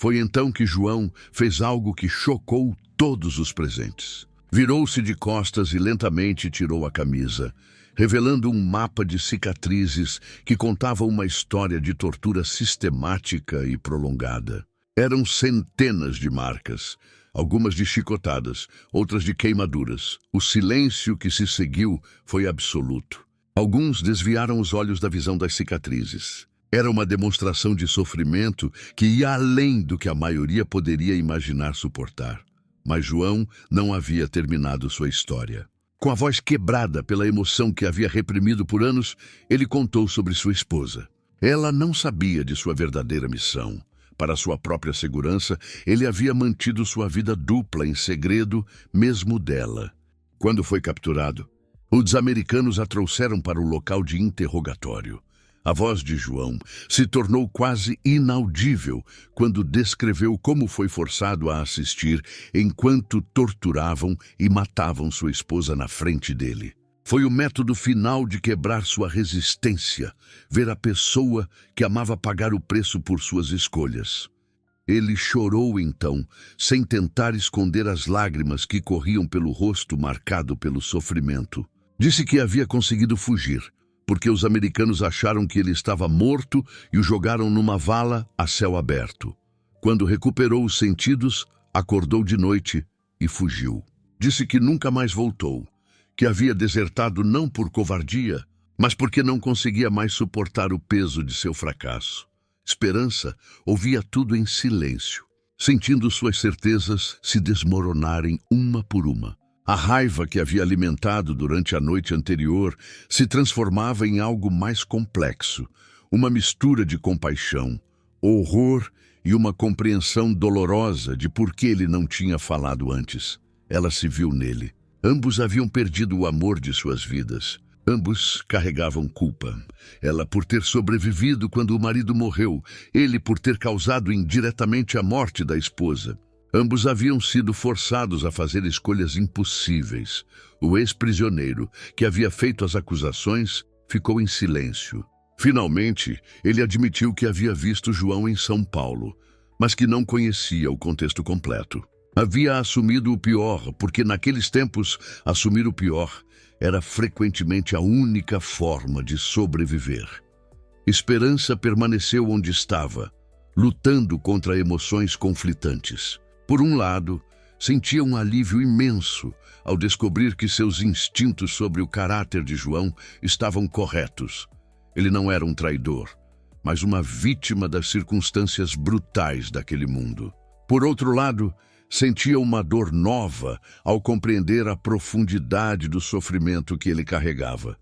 Foi então que João fez algo que chocou todos os presentes. Virou-se de costas e lentamente tirou a camisa, revelando um mapa de cicatrizes que contava uma história de tortura sistemática e prolongada. Eram centenas de marcas, algumas de chicotadas, outras de queimaduras. O silêncio que se seguiu foi absoluto. Alguns desviaram os olhos da visão das cicatrizes. Era uma demonstração de sofrimento que ia além do que a maioria poderia imaginar suportar. Mas João não havia terminado sua história. Com a voz quebrada pela emoção que havia reprimido por anos, ele contou sobre sua esposa. Ela não sabia de sua verdadeira missão. Para sua própria segurança, ele havia mantido sua vida dupla em segredo, mesmo dela. Quando foi capturado, os americanos a trouxeram para o local de interrogatório. A voz de João se tornou quase inaudível quando descreveu como foi forçado a assistir enquanto torturavam e matavam sua esposa na frente dele. Foi o método final de quebrar sua resistência, ver a pessoa que amava pagar o preço por suas escolhas. Ele chorou então, sem tentar esconder as lágrimas que corriam pelo rosto marcado pelo sofrimento. Disse que havia conseguido fugir, porque os americanos acharam que ele estava morto e o jogaram numa vala a céu aberto. Quando recuperou os sentidos, acordou de noite e fugiu. Disse que nunca mais voltou, que havia desertado não por covardia, mas porque não conseguia mais suportar o peso de seu fracasso. Esperança ouvia tudo em silêncio, sentindo suas certezas se desmoronarem uma por uma. A raiva que havia alimentado durante a noite anterior se transformava em algo mais complexo, uma mistura de compaixão, horror e uma compreensão dolorosa de por que ele não tinha falado antes. Ela se viu nele. Ambos haviam perdido o amor de suas vidas. Ambos carregavam culpa. Ela por ter sobrevivido quando o marido morreu, ele por ter causado indiretamente a morte da esposa. Ambos haviam sido forçados a fazer escolhas impossíveis. O ex-prisioneiro, que havia feito as acusações, ficou em silêncio. Finalmente, ele admitiu que havia visto João em São Paulo, mas que não conhecia o contexto completo. Havia assumido o pior, porque naqueles tempos, assumir o pior era frequentemente a única forma de sobreviver. Esperança permaneceu onde estava, lutando contra emoções conflitantes. Por um lado, sentia um alívio imenso ao descobrir que seus instintos sobre o caráter de João estavam corretos. Ele não era um traidor, mas uma vítima das circunstâncias brutais daquele mundo. Por outro lado, sentia uma dor nova ao compreender a profundidade do sofrimento que ele carregava.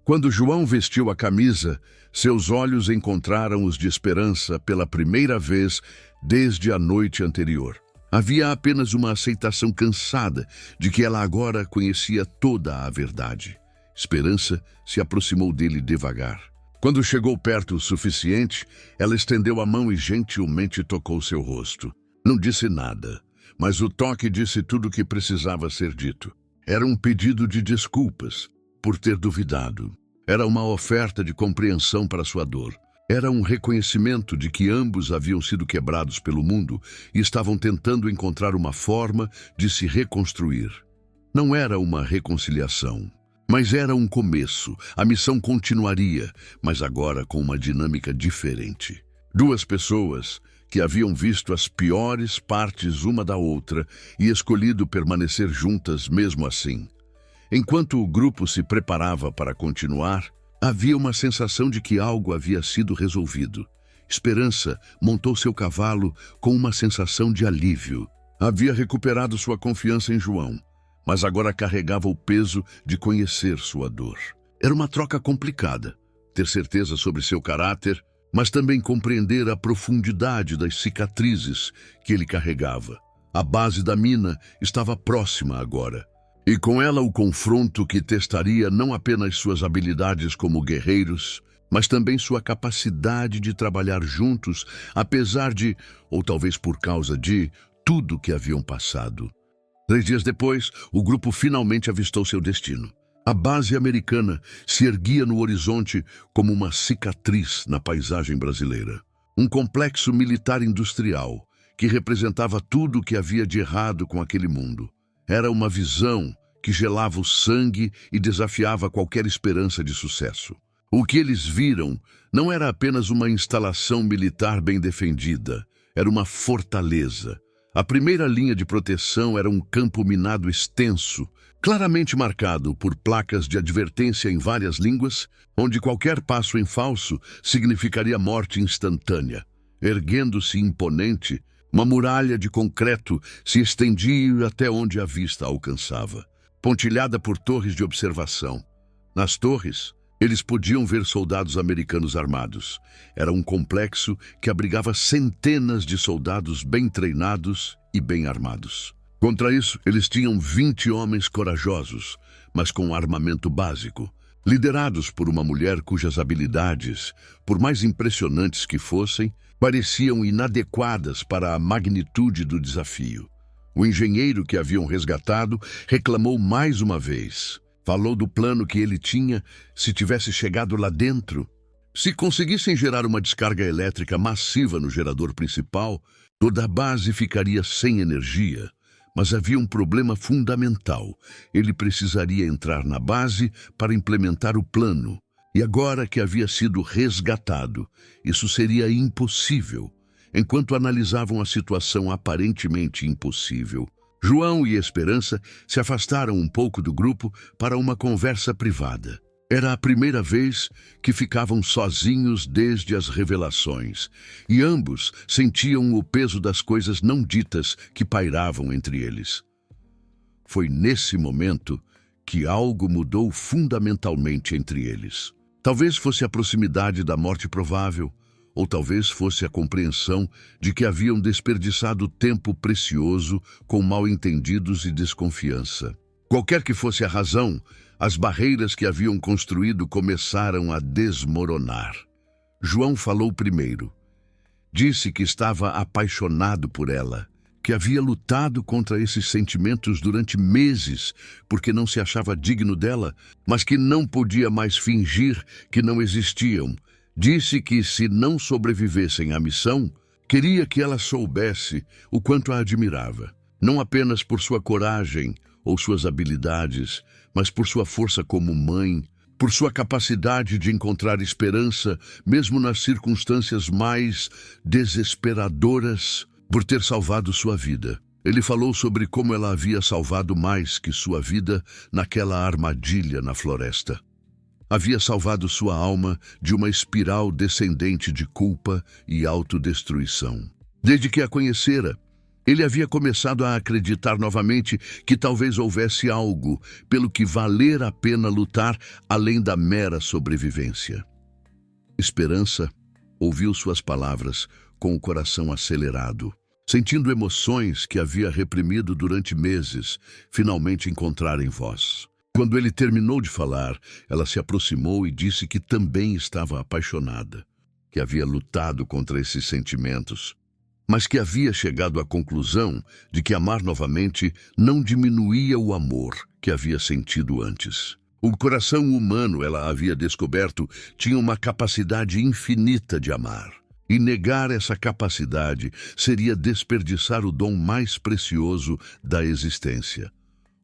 Quando João vestiu a camisa, seus olhos encontraram os de Esperança pela primeira vez desde a noite anterior. Havia apenas uma aceitação cansada de que ela agora conhecia toda a verdade. Esperança se aproximou dele devagar. Quando chegou perto o suficiente, ela estendeu a mão e gentilmente tocou seu rosto. Não disse nada, mas o toque disse tudo o que precisava ser dito. Era um pedido de desculpas por ter duvidado. Era uma oferta de compreensão para sua dor. Era um reconhecimento de que ambos haviam sido quebrados pelo mundo e estavam tentando encontrar uma forma de se reconstruir. Não era uma reconciliação, mas era um começo. A missão continuaria, mas agora com uma dinâmica diferente. Duas pessoas que haviam visto as piores partes uma da outra e escolhido permanecer juntas mesmo assim. Enquanto o grupo se preparava para continuar, havia uma sensação de que algo havia sido resolvido. Esperança montou seu cavalo com uma sensação de alívio. Havia recuperado sua confiança em João, mas agora carregava o peso de conhecer sua dor. Era uma troca complicada, ter certeza sobre seu caráter, mas também compreender a profundidade das cicatrizes que ele carregava. A base da mina estava próxima agora, e com ela o confronto que testaria não apenas suas habilidades como guerreiros, mas também sua capacidade de trabalhar juntos, apesar de, ou talvez por causa de, tudo que haviam passado. 3 dias depois, o grupo finalmente avistou seu destino. A base americana se erguia no horizonte como uma cicatriz na paisagem brasileira. Um complexo militar industrial que representava tudo o que havia de errado com aquele mundo. Era uma visão que gelava o sangue e desafiava qualquer esperança de sucesso. O que eles viram não era apenas uma instalação militar bem defendida, era uma fortaleza. A primeira linha de proteção era um campo minado extenso, claramente marcado por placas de advertência em várias línguas, onde qualquer passo em falso significaria morte instantânea. Erguendo-se imponente, uma muralha de concreto se estendia até onde a vista alcançava, pontilhada por torres de observação. Nas torres, eles podiam ver soldados americanos armados. Era um complexo que abrigava centenas de soldados bem treinados e bem armados. Contra isso, eles tinham 20 homens corajosos, mas com armamento básico, liderados por uma mulher cujas habilidades, por mais impressionantes que fossem, pareciam inadequadas para a magnitude do desafio. O engenheiro que haviam resgatado reclamou mais uma vez. Falou do plano que ele tinha se tivesse chegado lá dentro. Se conseguissem gerar uma descarga elétrica massiva no gerador principal, toda a base ficaria sem energia. Mas havia um problema fundamental. Ele precisaria entrar na base para implementar o plano. E agora que havia sido resgatado, isso seria impossível. Enquanto analisavam a situação aparentemente impossível, João e Esperança se afastaram um pouco do grupo para uma conversa privada. Era a primeira vez que ficavam sozinhos desde as revelações, e ambos sentiam o peso das coisas não ditas que pairavam entre eles. Foi nesse momento que algo mudou fundamentalmente entre eles. Talvez fosse a proximidade da morte provável, ou talvez fosse a compreensão de que haviam desperdiçado tempo precioso com mal-entendidos e desconfiança. Qualquer que fosse a razão, as barreiras que haviam construído começaram a desmoronar. João falou primeiro. Disse que estava apaixonado por ela, que havia lutado contra esses sentimentos durante meses porque não se achava digno dela, mas que não podia mais fingir que não existiam. Disse que, se não sobrevivessem à missão, queria que ela soubesse o quanto a admirava, não apenas por sua coragem ou suas habilidades, mas por sua força como mãe, por sua capacidade de encontrar esperança, mesmo nas circunstâncias mais desesperadoras, por ter salvado sua vida. Ele falou sobre como ela havia salvado mais que sua vida naquela armadilha na floresta. Havia salvado sua alma de uma espiral descendente de culpa e autodestruição. Desde que a conhecera, ele havia começado a acreditar novamente que talvez houvesse algo pelo que valer a pena lutar além da mera sobrevivência. Esperança ouviu suas palavras com o coração acelerado. Sentindo emoções que havia reprimido durante meses, finalmente encontrarem voz. Quando ele terminou de falar, ela se aproximou e disse que também estava apaixonada, que havia lutado contra esses sentimentos, mas que havia chegado à conclusão de que amar novamente não diminuía o amor que havia sentido antes. O coração humano, ela havia descoberto, tinha uma capacidade infinita de amar. E negar essa capacidade seria desperdiçar o dom mais precioso da existência.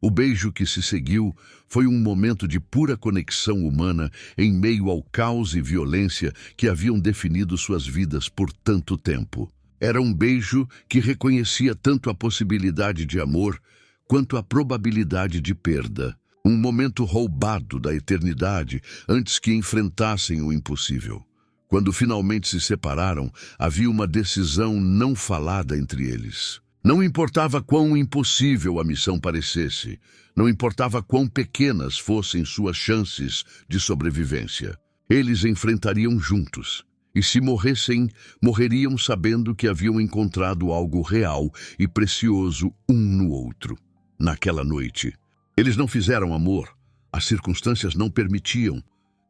O beijo que se seguiu foi um momento de pura conexão humana em meio ao caos e violência que haviam definido suas vidas por tanto tempo. Era um beijo que reconhecia tanto a possibilidade de amor quanto a probabilidade de perda. Um momento roubado da eternidade antes que enfrentassem o impossível. Quando finalmente se separaram, havia uma decisão não falada entre eles. Não importava quão impossível a missão parecesse, não importava quão pequenas fossem suas chances de sobrevivência. Eles enfrentariam juntos, e se morressem, morreriam sabendo que haviam encontrado algo real e precioso um no outro. Naquela noite, eles não fizeram amor, as circunstâncias não permitiam,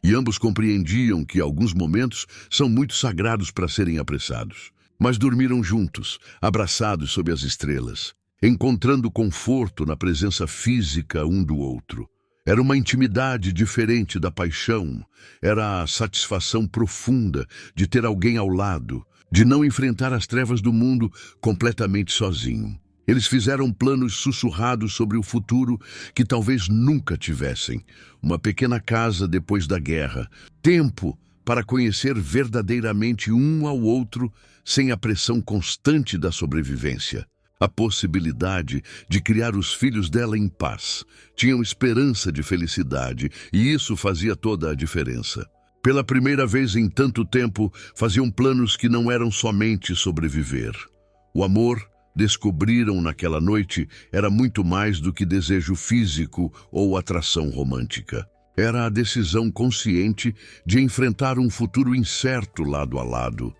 e ambos compreendiam que alguns momentos são muito sagrados para serem apressados. Mas dormiram juntos, abraçados sob as estrelas, encontrando conforto na presença física um do outro. Era uma intimidade diferente da paixão, era a satisfação profunda de ter alguém ao lado, de não enfrentar as trevas do mundo completamente sozinho. Eles fizeram planos sussurrados sobre o futuro que talvez nunca tivessem. Uma pequena casa depois da guerra. Tempo para conhecer verdadeiramente um ao outro sem a pressão constante da sobrevivência. A possibilidade de criar os filhos dela em paz. Tinham esperança de felicidade e isso fazia toda a diferença. Pela primeira vez em tanto tempo, faziam planos que não eram somente sobreviver. O amor, descobriram naquela noite, era muito mais do que desejo físico ou atração romântica. Era a decisão consciente de enfrentar um futuro incerto lado a lado,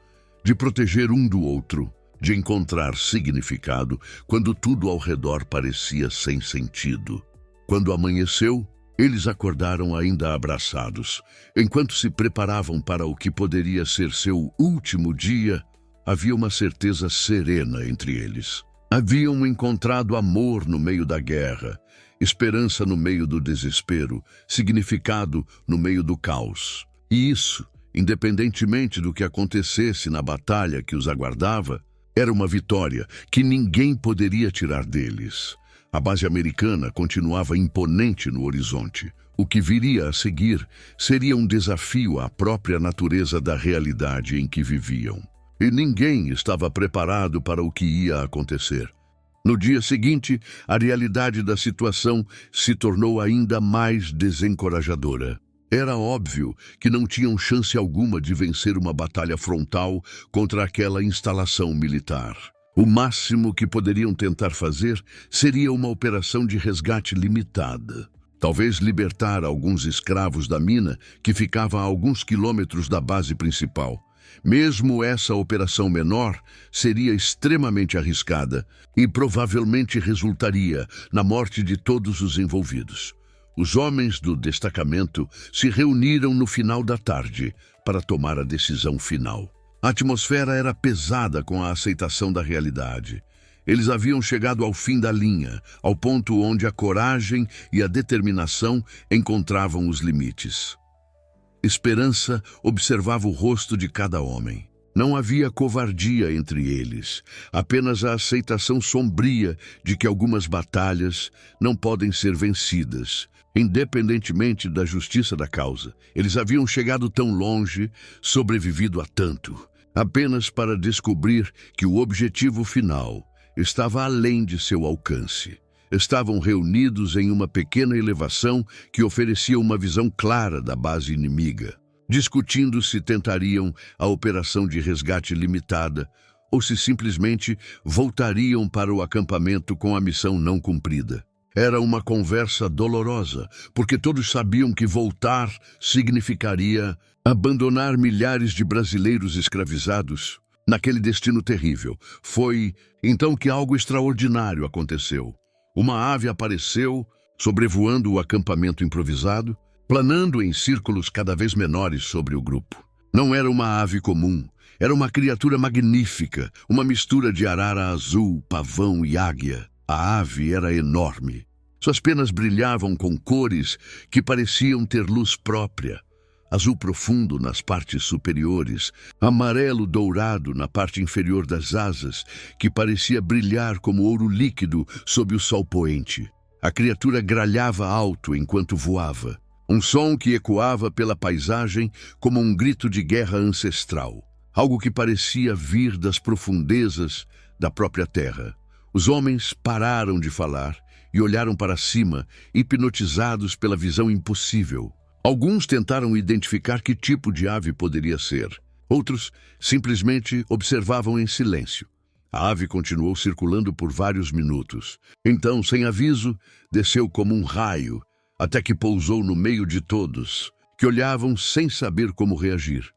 de proteger um do outro, de encontrar significado quando tudo ao redor parecia sem sentido. Quando amanheceu, eles acordaram ainda abraçados. Enquanto se preparavam para o que poderia ser seu último dia, havia uma certeza serena entre eles. Haviam encontrado amor no meio da guerra, esperança no meio do desespero, significado no meio do caos. E isso, independentemente do que acontecesse na batalha que os aguardava, era uma vitória que ninguém poderia tirar deles. A base americana continuava imponente no horizonte. O que viria a seguir seria um desafio à própria natureza da realidade em que viviam. E ninguém estava preparado para o que ia acontecer. No dia seguinte, a realidade da situação se tornou ainda mais desencorajadora. Era óbvio que não tinham chance alguma de vencer uma batalha frontal contra aquela instalação militar. O máximo que poderiam tentar fazer seria uma operação de resgate limitada. Talvez libertar alguns escravos da mina que ficava a alguns quilômetros da base principal. Mesmo essa operação menor seria extremamente arriscada e provavelmente resultaria na morte de todos os envolvidos. Os homens do destacamento se reuniram no final da tarde para tomar a decisão final. A atmosfera era pesada com a aceitação da realidade. Eles haviam chegado ao fim da linha, ao ponto onde a coragem e a determinação encontravam os limites. Esperança observava o rosto de cada homem. Não havia covardia entre eles, apenas a aceitação sombria de que algumas batalhas não podem ser vencidas, independentemente da justiça da causa. Eles haviam chegado tão longe, sobrevivido a tanto, apenas para descobrir que o objetivo final estava além de seu alcance. Estavam reunidos em uma pequena elevação que oferecia uma visão clara da base inimiga, discutindo se tentariam a operação de resgate limitada ou se simplesmente voltariam para o acampamento com a missão não cumprida. Era uma conversa dolorosa, porque todos sabiam que voltar significaria abandonar milhares de brasileiros escravizados naquele destino terrível. Foi então que algo extraordinário aconteceu. Uma ave apareceu, sobrevoando o acampamento improvisado, planando em círculos cada vez menores sobre o grupo. Não era uma ave comum, era uma criatura magnífica, uma mistura de arara azul, pavão e águia. A ave era enorme. Suas penas brilhavam com cores que pareciam ter luz própria. Azul profundo nas partes superiores, amarelo dourado na parte inferior das asas, que parecia brilhar como ouro líquido sob o sol poente. A criatura gralhava alto enquanto voava, um som que ecoava pela paisagem como um grito de guerra ancestral, algo que parecia vir das profundezas da própria terra. Os homens pararam de falar e olharam para cima, hipnotizados pela visão impossível. Alguns tentaram identificar que tipo de ave poderia ser. Outros simplesmente observavam em silêncio. A ave continuou circulando por vários minutos. Então, sem aviso, desceu como um raio, até que pousou no meio de todos, que olhavam sem saber como reagir.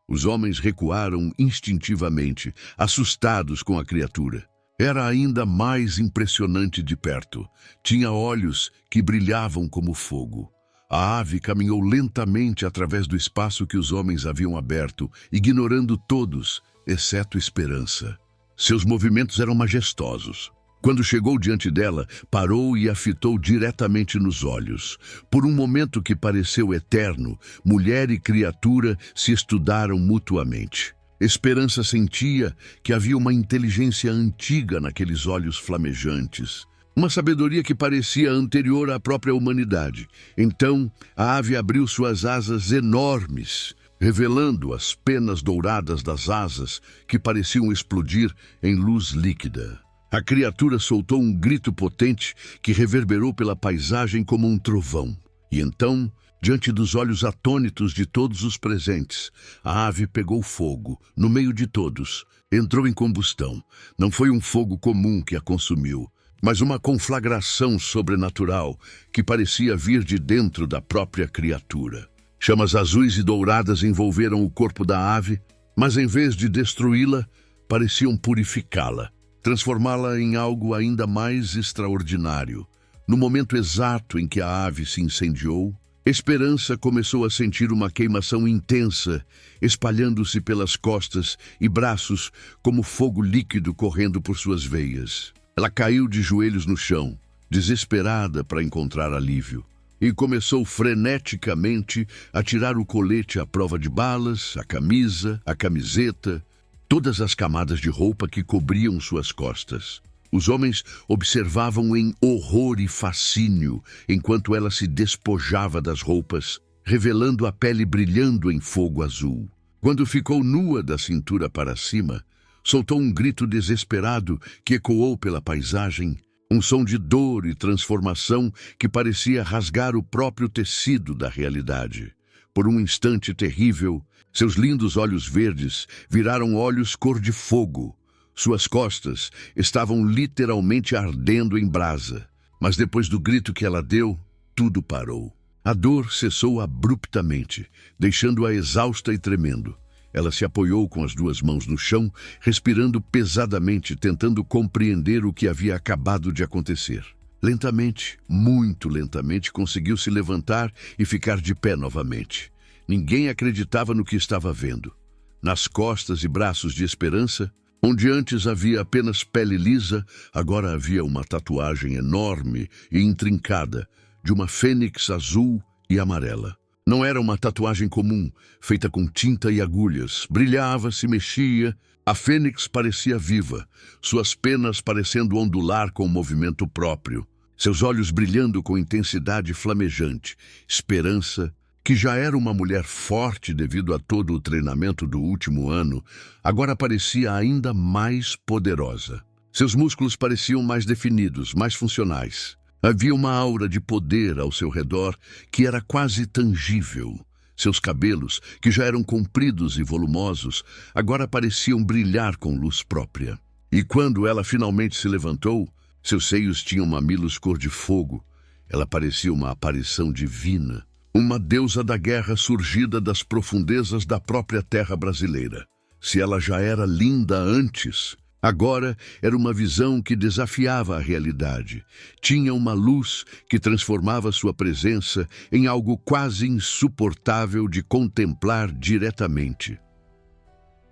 Os homens recuaram instintivamente, assustados com a criatura. Era ainda mais impressionante de perto. Tinha olhos que brilhavam como fogo. A ave caminhou lentamente através do espaço que os homens haviam aberto, ignorando todos, exceto Esperança. Seus movimentos eram majestosos. Quando chegou diante dela, parou e a fitou diretamente nos olhos. Por um momento que pareceu eterno, mulher e criatura se estudaram mutuamente. Esperança sentia que havia uma inteligência antiga naqueles olhos flamejantes, uma sabedoria que parecia anterior à própria humanidade. Então, a ave abriu suas asas enormes, revelando as penas douradas das asas que pareciam explodir em luz líquida. A criatura soltou um grito potente que reverberou pela paisagem como um trovão. E então, diante dos olhos atônitos de todos os presentes, a ave pegou fogo, no meio de todos. Entrou em combustão. Não foi um fogo comum que a consumiu, mas uma conflagração sobrenatural que parecia vir de dentro da própria criatura. Chamas azuis e douradas envolveram o corpo da ave, mas em vez de destruí-la, pareciam purificá-la, transformá-la em algo ainda mais extraordinário. No momento exato em que a ave se incendiou, Esperança começou a sentir uma queimação intensa, espalhando-se pelas costas e braços como fogo líquido correndo por suas veias. Ela caiu de joelhos no chão, desesperada para encontrar alívio, e começou freneticamente a tirar o colete à prova de balas, a camisa, a camiseta, todas as camadas de roupa que cobriam suas costas. Os homens observavam em horror e fascínio enquanto ela se despojava das roupas, revelando a pele brilhando em fogo azul. Quando ficou nua da cintura para cima, soltou um grito desesperado que ecoou pela paisagem, um som de dor e transformação que parecia rasgar o próprio tecido da realidade. Por um instante terrível, seus lindos olhos verdes viraram olhos cor de fogo. Suas costas estavam literalmente ardendo em brasa. Mas depois do grito que ela deu, tudo parou. A dor cessou abruptamente, deixando-a exausta e tremendo. Ela se apoiou com as duas mãos no chão, respirando pesadamente, tentando compreender o que havia acabado de acontecer. Lentamente, muito lentamente, conseguiu se levantar e ficar de pé novamente. Ninguém acreditava no que estava vendo. Nas costas e braços de Esperança, onde antes havia apenas pele lisa, agora havia uma tatuagem enorme e intrincada de uma fênix azul e amarela. Não era uma tatuagem comum, feita com tinta e agulhas. Brilhava, se mexia. A fênix parecia viva, suas penas parecendo ondular com movimento próprio, seus olhos brilhando com intensidade flamejante. Esperança, que já era uma mulher forte devido a todo o treinamento do último ano, agora parecia ainda mais poderosa. Seus músculos pareciam mais definidos, mais funcionais. Havia uma aura de poder ao seu redor que era quase tangível. Seus cabelos, que já eram compridos e volumosos, agora pareciam brilhar com luz própria. E quando ela finalmente se levantou, seus seios tinham mamilos cor de fogo. Ela parecia uma aparição divina. Uma deusa da guerra surgida das profundezas da própria terra brasileira. Se ela já era linda antes, agora era uma visão que desafiava a realidade. Tinha uma luz que transformava sua presença em algo quase insuportável de contemplar diretamente.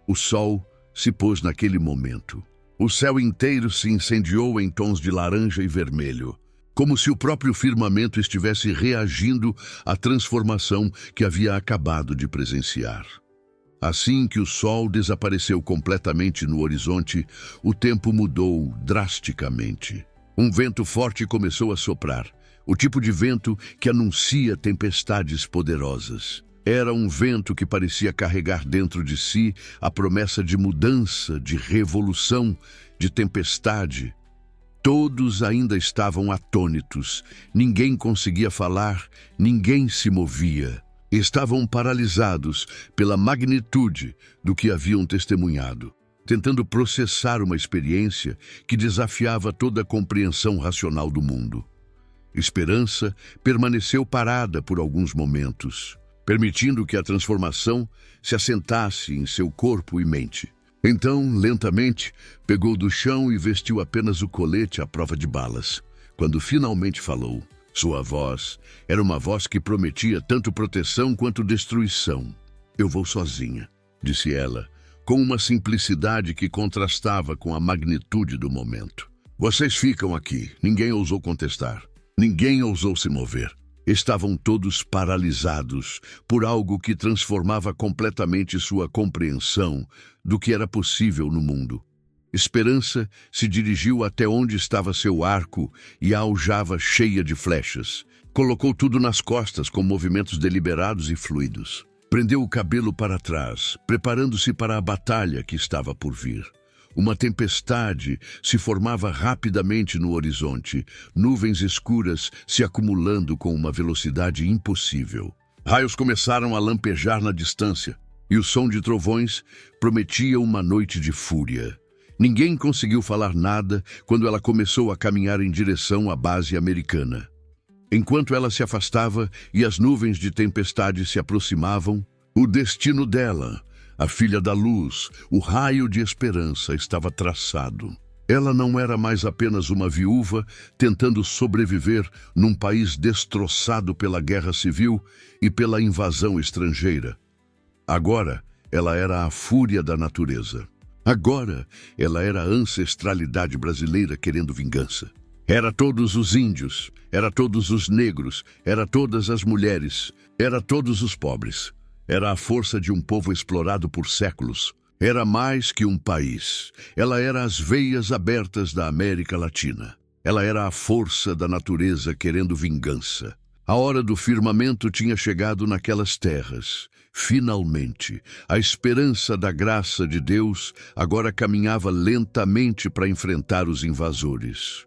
O sol se pôs naquele momento. O céu inteiro se incendiou em tons de laranja e vermelho, como se o próprio firmamento estivesse reagindo à transformação que havia acabado de presenciar. Assim que o sol desapareceu completamente no horizonte, o tempo mudou drasticamente. Um vento forte começou a soprar, o tipo de vento que anuncia tempestades poderosas. Era um vento que parecia carregar dentro de si a promessa de mudança, de revolução, de tempestade. Todos ainda estavam atônitos, ninguém conseguia falar, ninguém se movia. Estavam paralisados pela magnitude do que haviam testemunhado, tentando processar uma experiência que desafiava toda a compreensão racional do mundo. Esperança permaneceu parada por alguns momentos, permitindo que a transformação se assentasse em seu corpo e mente. Então, lentamente, pegou do chão e vestiu apenas o colete à prova de balas. Quando finalmente falou, sua voz era uma voz que prometia tanto proteção quanto destruição. "Eu vou sozinha", disse ela, com uma simplicidade que contrastava com a magnitude do momento. "Vocês ficam aqui." Ninguém ousou contestar. Ninguém ousou se mover. Estavam todos paralisados por algo que transformava completamente sua compreensão do que era possível no mundo. Esperança se dirigiu até onde estava seu arco e a aljava cheia de flechas. Colocou tudo nas costas com movimentos deliberados e fluidos. Prendeu o cabelo para trás, preparando-se para a batalha que estava por vir. Uma tempestade se formava rapidamente no horizonte, nuvens escuras se acumulando com uma velocidade impossível. Raios começaram a lampejar na distância, e o som de trovões prometia uma noite de fúria. Ninguém conseguiu falar nada quando ela começou a caminhar em direção à base americana. Enquanto ela se afastava e as nuvens de tempestade se aproximavam, o destino dela, a filha da luz, o raio de esperança, estava traçado. Ela não era mais apenas uma viúva tentando sobreviver num país destroçado pela guerra civil e pela invasão estrangeira. Agora, ela era a fúria da natureza. Agora, ela era a ancestralidade brasileira querendo vingança. Era todos os índios, era todos os negros, era todas as mulheres, era todos os pobres. Era a força de um povo explorado por séculos. Era mais que um país. Ela era as veias abertas da América Latina. Ela era a força da natureza querendo vingança. A hora do firmamento tinha chegado naquelas terras. Finalmente, a esperança da graça de Deus agora caminhava lentamente para enfrentar os invasores.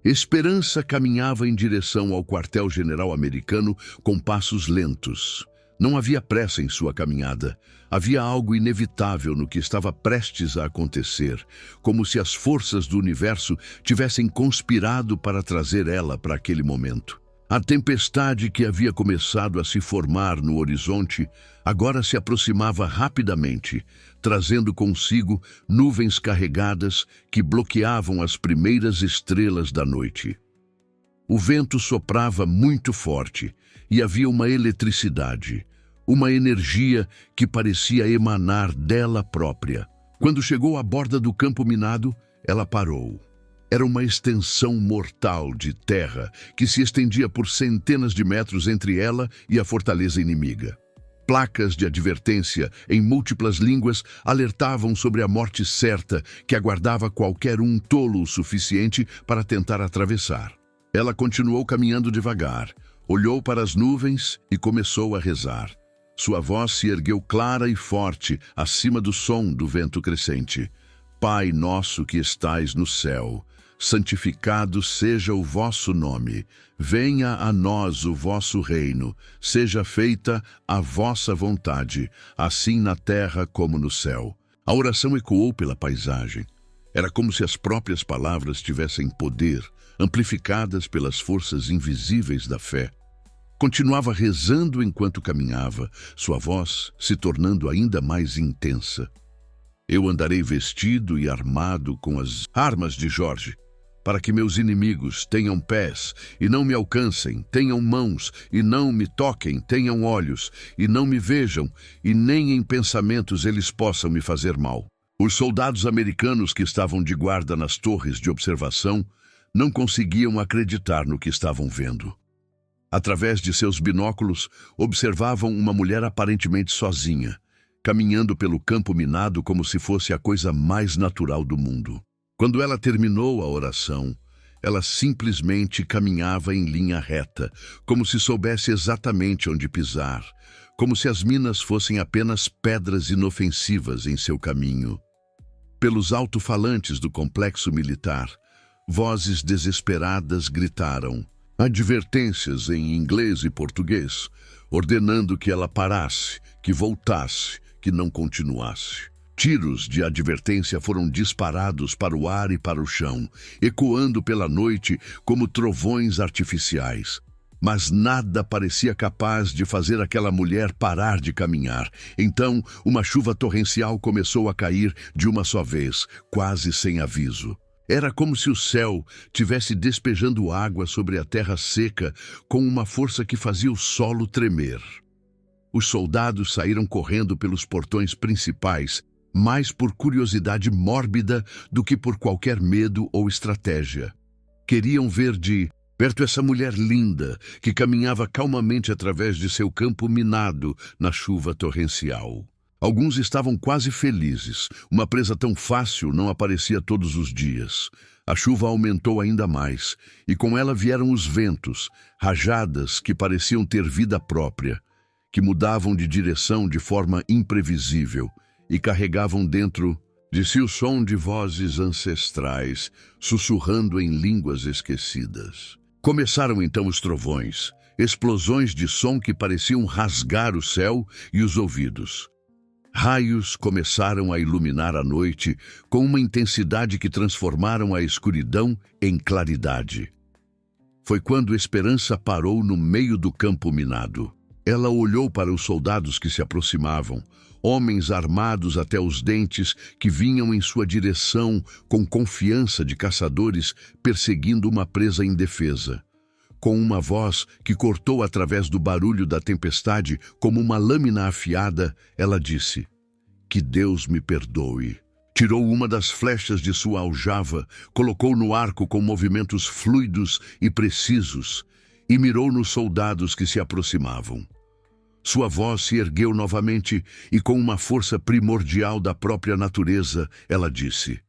Esperança caminhava em direção ao quartel-general americano com passos lentos. Não havia pressa em sua caminhada. Havia algo inevitável no que estava prestes a acontecer, como se as forças do universo tivessem conspirado para trazer ela para aquele momento. A tempestade que havia começado a se formar no horizonte agora se aproximava rapidamente, trazendo consigo nuvens carregadas que bloqueavam as primeiras estrelas da noite. O vento soprava muito forte e havia uma eletricidade, uma energia que parecia emanar dela própria. Quando chegou à borda do campo minado, ela parou. Era uma extensão mortal de terra que se estendia por centenas de metros entre ela e a fortaleza inimiga. Placas de advertência em múltiplas línguas alertavam sobre a morte certa que aguardava qualquer um tolo o suficiente para tentar atravessar. Ela continuou caminhando devagar, olhou para as nuvens e começou a rezar. Sua voz se ergueu clara e forte acima do som do vento crescente. Pai nosso que estais no céu, santificado seja o vosso nome. Venha a nós o vosso reino. Seja feita a vossa vontade, assim na terra como no céu. A oração ecoou pela paisagem. Era como se as próprias palavras tivessem poder, amplificadas pelas forças invisíveis da fé. Continuava rezando enquanto caminhava, sua voz se tornando ainda mais intensa. Eu andarei vestido e armado com as armas de Jorge, para que meus inimigos tenham pés e não me alcancem, tenham mãos e não me toquem, tenham olhos e não me vejam, e nem em pensamentos eles possam me fazer mal. Os soldados americanos que estavam de guarda nas torres de observação não conseguiam acreditar no que estavam vendo. Através de seus binóculos, observavam uma mulher aparentemente sozinha, caminhando pelo campo minado como se fosse a coisa mais natural do mundo. Quando ela terminou a oração, ela simplesmente caminhava em linha reta, como se soubesse exatamente onde pisar, como se as minas fossem apenas pedras inofensivas em seu caminho. Pelos alto-falantes do complexo militar, vozes desesperadas gritaram advertências em inglês e português, ordenando que ela parasse, que voltasse, que não continuasse. Tiros de advertência foram disparados para o ar e para o chão, ecoando pela noite como trovões artificiais. Mas nada parecia capaz de fazer aquela mulher parar de caminhar. Então, uma chuva torrencial começou a cair de uma só vez, quase sem aviso. Era como se o céu tivesse despejando água sobre a terra seca com uma força que fazia o solo tremer. Os soldados saíram correndo pelos portões principais, mais por curiosidade mórbida do que por qualquer medo ou estratégia. Queriam ver de Perto essa mulher linda, que caminhava calmamente através de seu campo minado na chuva torrencial. Alguns estavam quase felizes. Uma presa tão fácil não aparecia todos os dias. A chuva aumentou ainda mais, e com ela vieram os ventos, rajadas que pareciam ter vida própria, que mudavam de direção de forma imprevisível e carregavam dentro de si o som de vozes ancestrais, sussurrando em línguas esquecidas. Começaram então os trovões, explosões de som que pareciam rasgar o céu e os ouvidos. Raios começaram a iluminar a noite com uma intensidade que transformaram a escuridão em claridade. Foi quando Esperança parou no meio do campo minado. Ela olhou para os soldados que se aproximavam, homens armados até os dentes que vinham em sua direção com confiança de caçadores perseguindo uma presa indefesa. Com uma voz que cortou através do barulho da tempestade como uma lâmina afiada, ela disse: "Que Deus me perdoe." Tirou uma das flechas de sua aljava, colocou no arco com movimentos fluidos e precisos e mirou nos soldados que se aproximavam. Sua voz se ergueu novamente e, com uma força primordial da própria natureza, ela disse: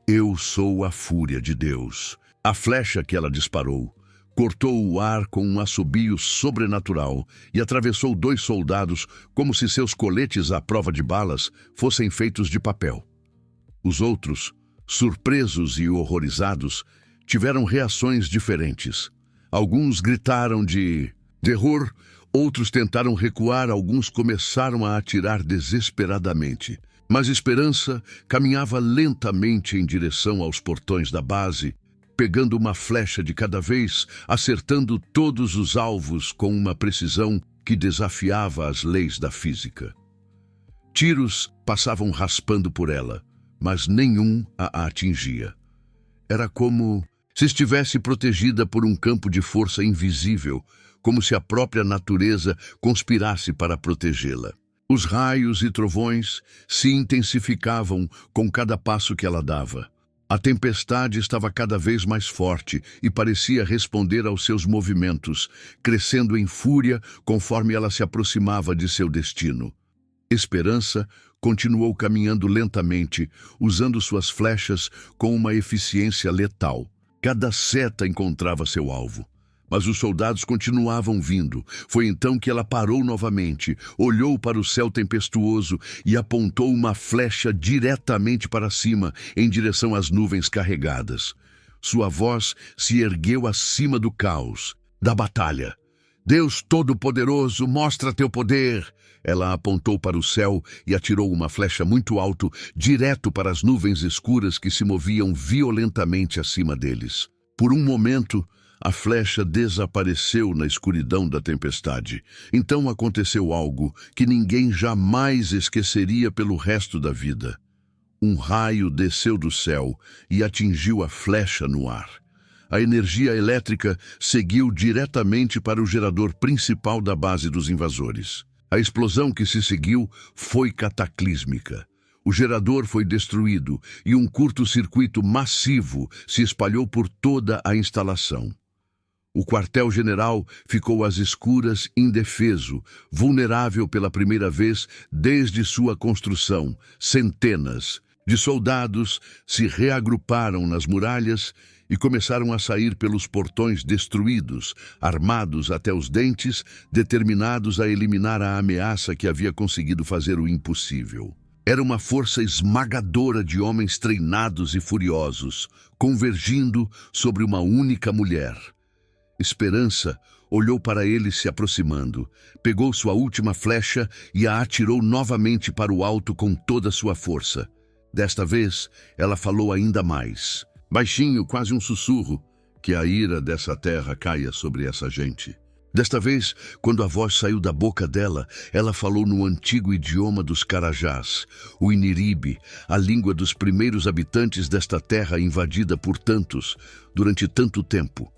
"Eu sou a fúria de Deus." A flecha que ela disparou cortou o ar com um assobio sobrenatural e atravessou 2 soldados como se seus coletes à prova de balas fossem feitos de papel. Os outros, surpresos e horrorizados, tiveram reações diferentes. Alguns gritaram de terror, outros tentaram recuar, alguns começaram a atirar desesperadamente. Mas Esperança caminhava lentamente em direção aos portões da base, pegando uma flecha de cada vez, acertando todos os alvos com uma precisão que desafiava as leis da física. Tiros passavam raspando por ela, mas nenhum a atingia. Era como se estivesse protegida por um campo de força invisível, como se a própria natureza conspirasse para protegê-la. Os raios e trovões se intensificavam com cada passo que ela dava. A tempestade estava cada vez mais forte e parecia responder aos seus movimentos, crescendo em fúria conforme ela se aproximava de seu destino. Esperança continuou caminhando lentamente, usando suas flechas com uma eficiência letal. Cada seta encontrava seu alvo. Mas os soldados continuavam vindo. Foi então que ela parou novamente, olhou para o céu tempestuoso e apontou uma flecha diretamente para cima, em direção às nuvens carregadas. Sua voz se ergueu acima do caos, da batalha. "Deus Todo-Poderoso, mostra teu poder!" Ela apontou para o céu e atirou uma flecha muito alto, direto para as nuvens escuras que se moviam violentamente acima deles. Por um momento, a flecha desapareceu na escuridão da tempestade. Então aconteceu algo que ninguém jamais esqueceria pelo resto da vida. Um raio desceu do céu e atingiu a flecha no ar. A energia elétrica seguiu diretamente para o gerador principal da base dos invasores. A explosão que se seguiu foi cataclísmica. O gerador foi destruído e um curto-circuito massivo se espalhou por toda a instalação. O quartel-general ficou às escuras, indefeso, vulnerável pela primeira vez desde sua construção. Centenas de soldados se reagruparam nas muralhas e começaram a sair pelos portões destruídos, armados até os dentes, determinados a eliminar a ameaça que havia conseguido fazer o impossível. Era uma força esmagadora de homens treinados e furiosos, convergindo sobre uma única mulher. Esperança olhou para ele se aproximando, pegou sua última flecha e a atirou novamente para o alto com toda sua força. Desta vez, ela falou ainda mais, baixinho, quase um sussurro: "Que a ira dessa terra caia sobre essa gente." Desta vez, quando a voz saiu da boca dela, ela falou no antigo idioma dos Carajás, o Iniribe, a língua dos primeiros habitantes desta terra invadida por tantos, durante tanto tempo.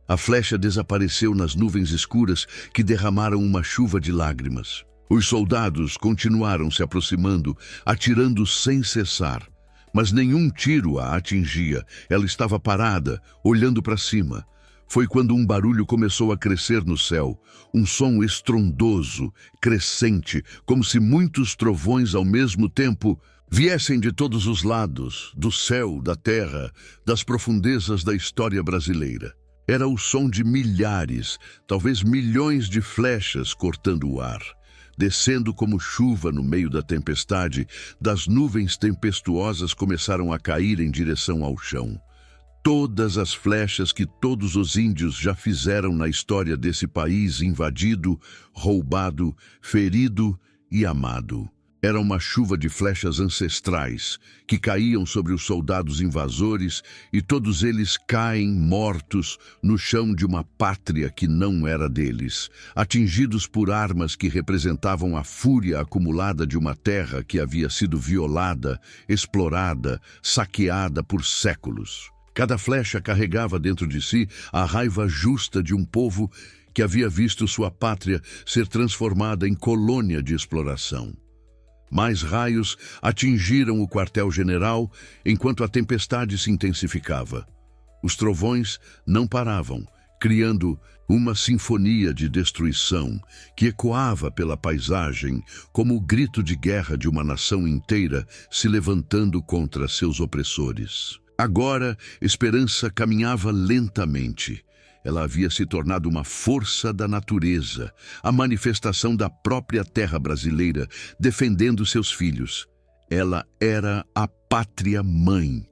A flecha desapareceu nas nuvens escuras que derramaram uma chuva de lágrimas. Os soldados continuaram se aproximando, atirando sem cessar. Mas nenhum tiro a atingia. Ela estava parada, olhando para cima. Foi quando um barulho começou a crescer no céu, um som estrondoso, crescente, como se muitos trovões ao mesmo tempo viessem de todos os lados, do céu, da terra, das profundezas da história brasileira. Era o som de milhares, talvez milhões de flechas cortando o ar. Descendo como chuva no meio da tempestade, das nuvens tempestuosas começaram a cair em direção ao chão. Todas as flechas que todos os índios já fizeram na história desse país invadido, roubado, ferido e amado. Era uma chuva de flechas ancestrais que caíam sobre os soldados invasores e todos eles caem mortos no chão de uma pátria que não era deles, atingidos por armas que representavam a fúria acumulada de uma terra que havia sido violada, explorada, saqueada por séculos. Cada flecha carregava dentro de si a raiva justa de um povo que havia visto sua pátria ser transformada em colônia de exploração. Mais raios atingiram o quartel-general enquanto a tempestade se intensificava. Os trovões não paravam, criando uma sinfonia de destruição que ecoava pela paisagem como o grito de guerra de uma nação inteira se levantando contra seus opressores. Agora, Esperança caminhava lentamente. Ela havia se tornado uma força da natureza, a manifestação da própria terra brasileira, defendendo seus filhos. Ela era a pátria-mãe.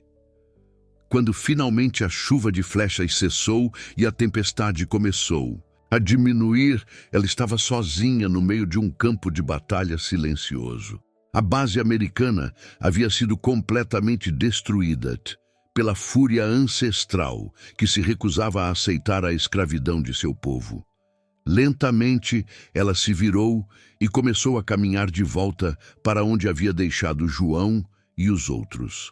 Quando finalmente a chuva de flechas cessou e a tempestade começou a diminuir, ela estava sozinha no meio de um campo de batalha silencioso. A base americana havia sido completamente destruída pela fúria ancestral que se recusava a aceitar a escravidão de seu povo. Lentamente, ela se virou e começou a caminhar de volta para onde havia deixado João e os outros.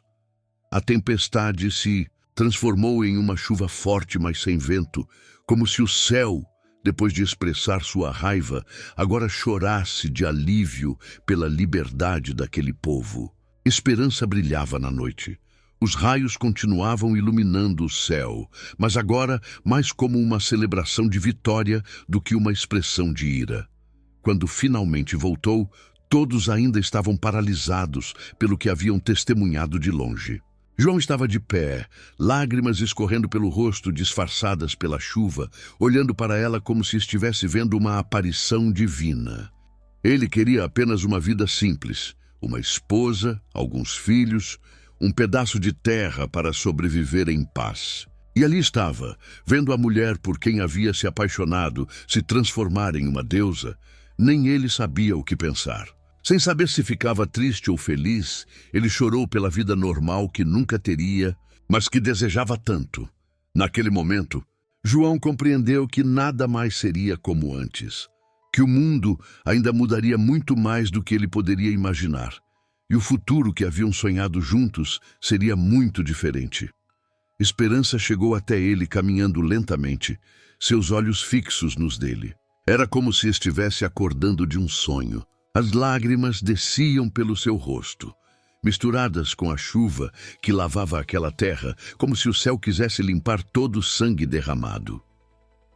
A tempestade se transformou em uma chuva forte, mas sem vento, como se o céu, depois de expressar sua raiva, agora chorasse de alívio pela liberdade daquele povo. Esperança brilhava na noite. Os raios continuavam iluminando o céu, mas agora mais como uma celebração de vitória do que uma expressão de ira. Quando finalmente voltou, todos ainda estavam paralisados pelo que haviam testemunhado de longe. João estava de pé, lágrimas escorrendo pelo rosto disfarçadas pela chuva, olhando para ela como se estivesse vendo uma aparição divina. Ele queria apenas uma vida simples, uma esposa, alguns filhos, um pedaço de terra para sobreviver em paz. E ali estava, vendo a mulher por quem havia se apaixonado se transformar em uma deusa. Nem ele sabia o que pensar. Sem saber se ficava triste ou feliz, ele chorou pela vida normal que nunca teria, mas que desejava tanto. Naquele momento, João compreendeu que nada mais seria como antes, que o mundo ainda mudaria muito mais do que ele poderia imaginar. E o futuro que haviam sonhado juntos seria muito diferente. Esperança chegou até ele caminhando lentamente, seus olhos fixos nos dele. Era como se estivesse acordando de um sonho. As lágrimas desciam pelo seu rosto, misturadas com a chuva que lavava aquela terra, como se o céu quisesse limpar todo o sangue derramado.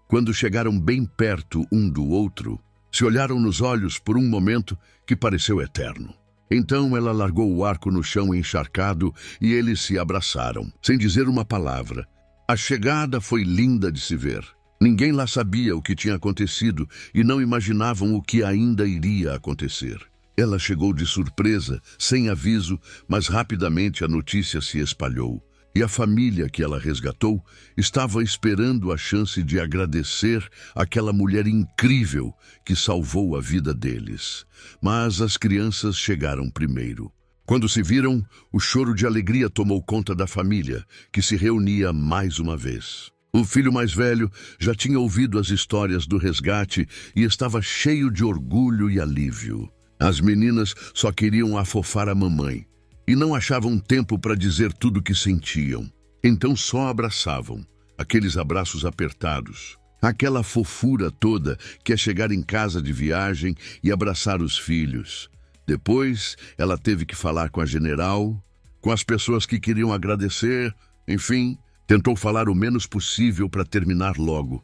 Quando chegaram bem perto um do outro, se olharam nos olhos por um momento que pareceu eterno. Então ela largou o arco no chão encharcado e eles se abraçaram, sem dizer uma palavra. A chegada foi linda de se ver. Ninguém lá sabia o que tinha acontecido e não imaginavam o que ainda iria acontecer. Ela chegou de surpresa, sem aviso, mas rapidamente a notícia se espalhou. E a família que ela resgatou estava esperando a chance de agradecer aquela mulher incrível que salvou a vida deles. Mas as crianças chegaram primeiro. Quando se viram, o choro de alegria tomou conta da família, que se reunia mais uma vez. O filho mais velho já tinha ouvido as histórias do resgate e estava cheio de orgulho e alívio. As meninas só queriam afofar a mamãe e não achavam tempo para dizer tudo o que sentiam. Então só abraçavam, aqueles abraços apertados, aquela fofura toda que é chegar em casa de viagem e abraçar os filhos. Depois, ela teve que falar com a general, com as pessoas que queriam agradecer, enfim, Tentou falar o menos possível para terminar logo.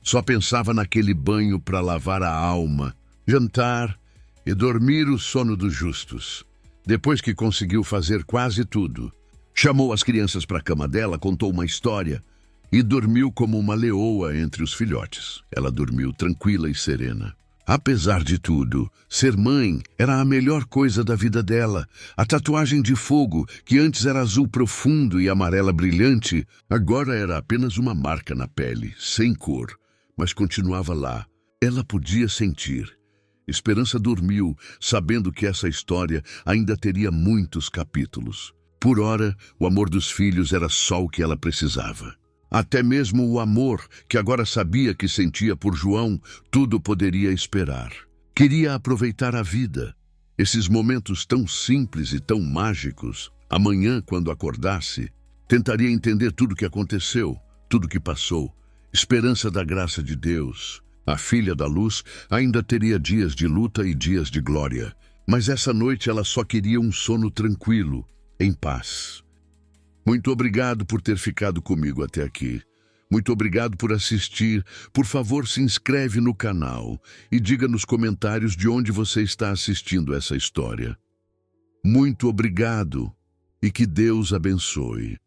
Só pensava naquele banho para lavar a alma, jantar e dormir o sono dos justos. Depois que conseguiu fazer quase tudo, chamou as crianças para a cama dela, contou uma história e dormiu como uma leoa entre os filhotes. Ela dormiu tranquila e serena. Apesar de tudo, ser mãe era a melhor coisa da vida dela. A tatuagem de fogo, que antes era azul profundo e amarela brilhante, agora era apenas uma marca na pele, sem cor, mas continuava lá. Ela podia sentir. Esperança dormiu, sabendo que essa história ainda teria muitos capítulos. Por ora, o amor dos filhos era só o que ela precisava. Até mesmo o amor, que agora sabia que sentia por João, tudo poderia esperar. Queria aproveitar a vida. Esses momentos tão simples e tão mágicos. Amanhã, quando acordasse, tentaria entender tudo o que aconteceu, tudo o que passou. Esperança da graça de Deus. A filha da luz ainda teria dias de luta e dias de glória. Mas essa noite ela só queria um sono tranquilo, em paz. Muito obrigado por ter ficado comigo até aqui. Muito obrigado por assistir. Por favor, se inscreve no canal e diga nos comentários de onde você está assistindo essa história. Muito obrigado e que Deus abençoe.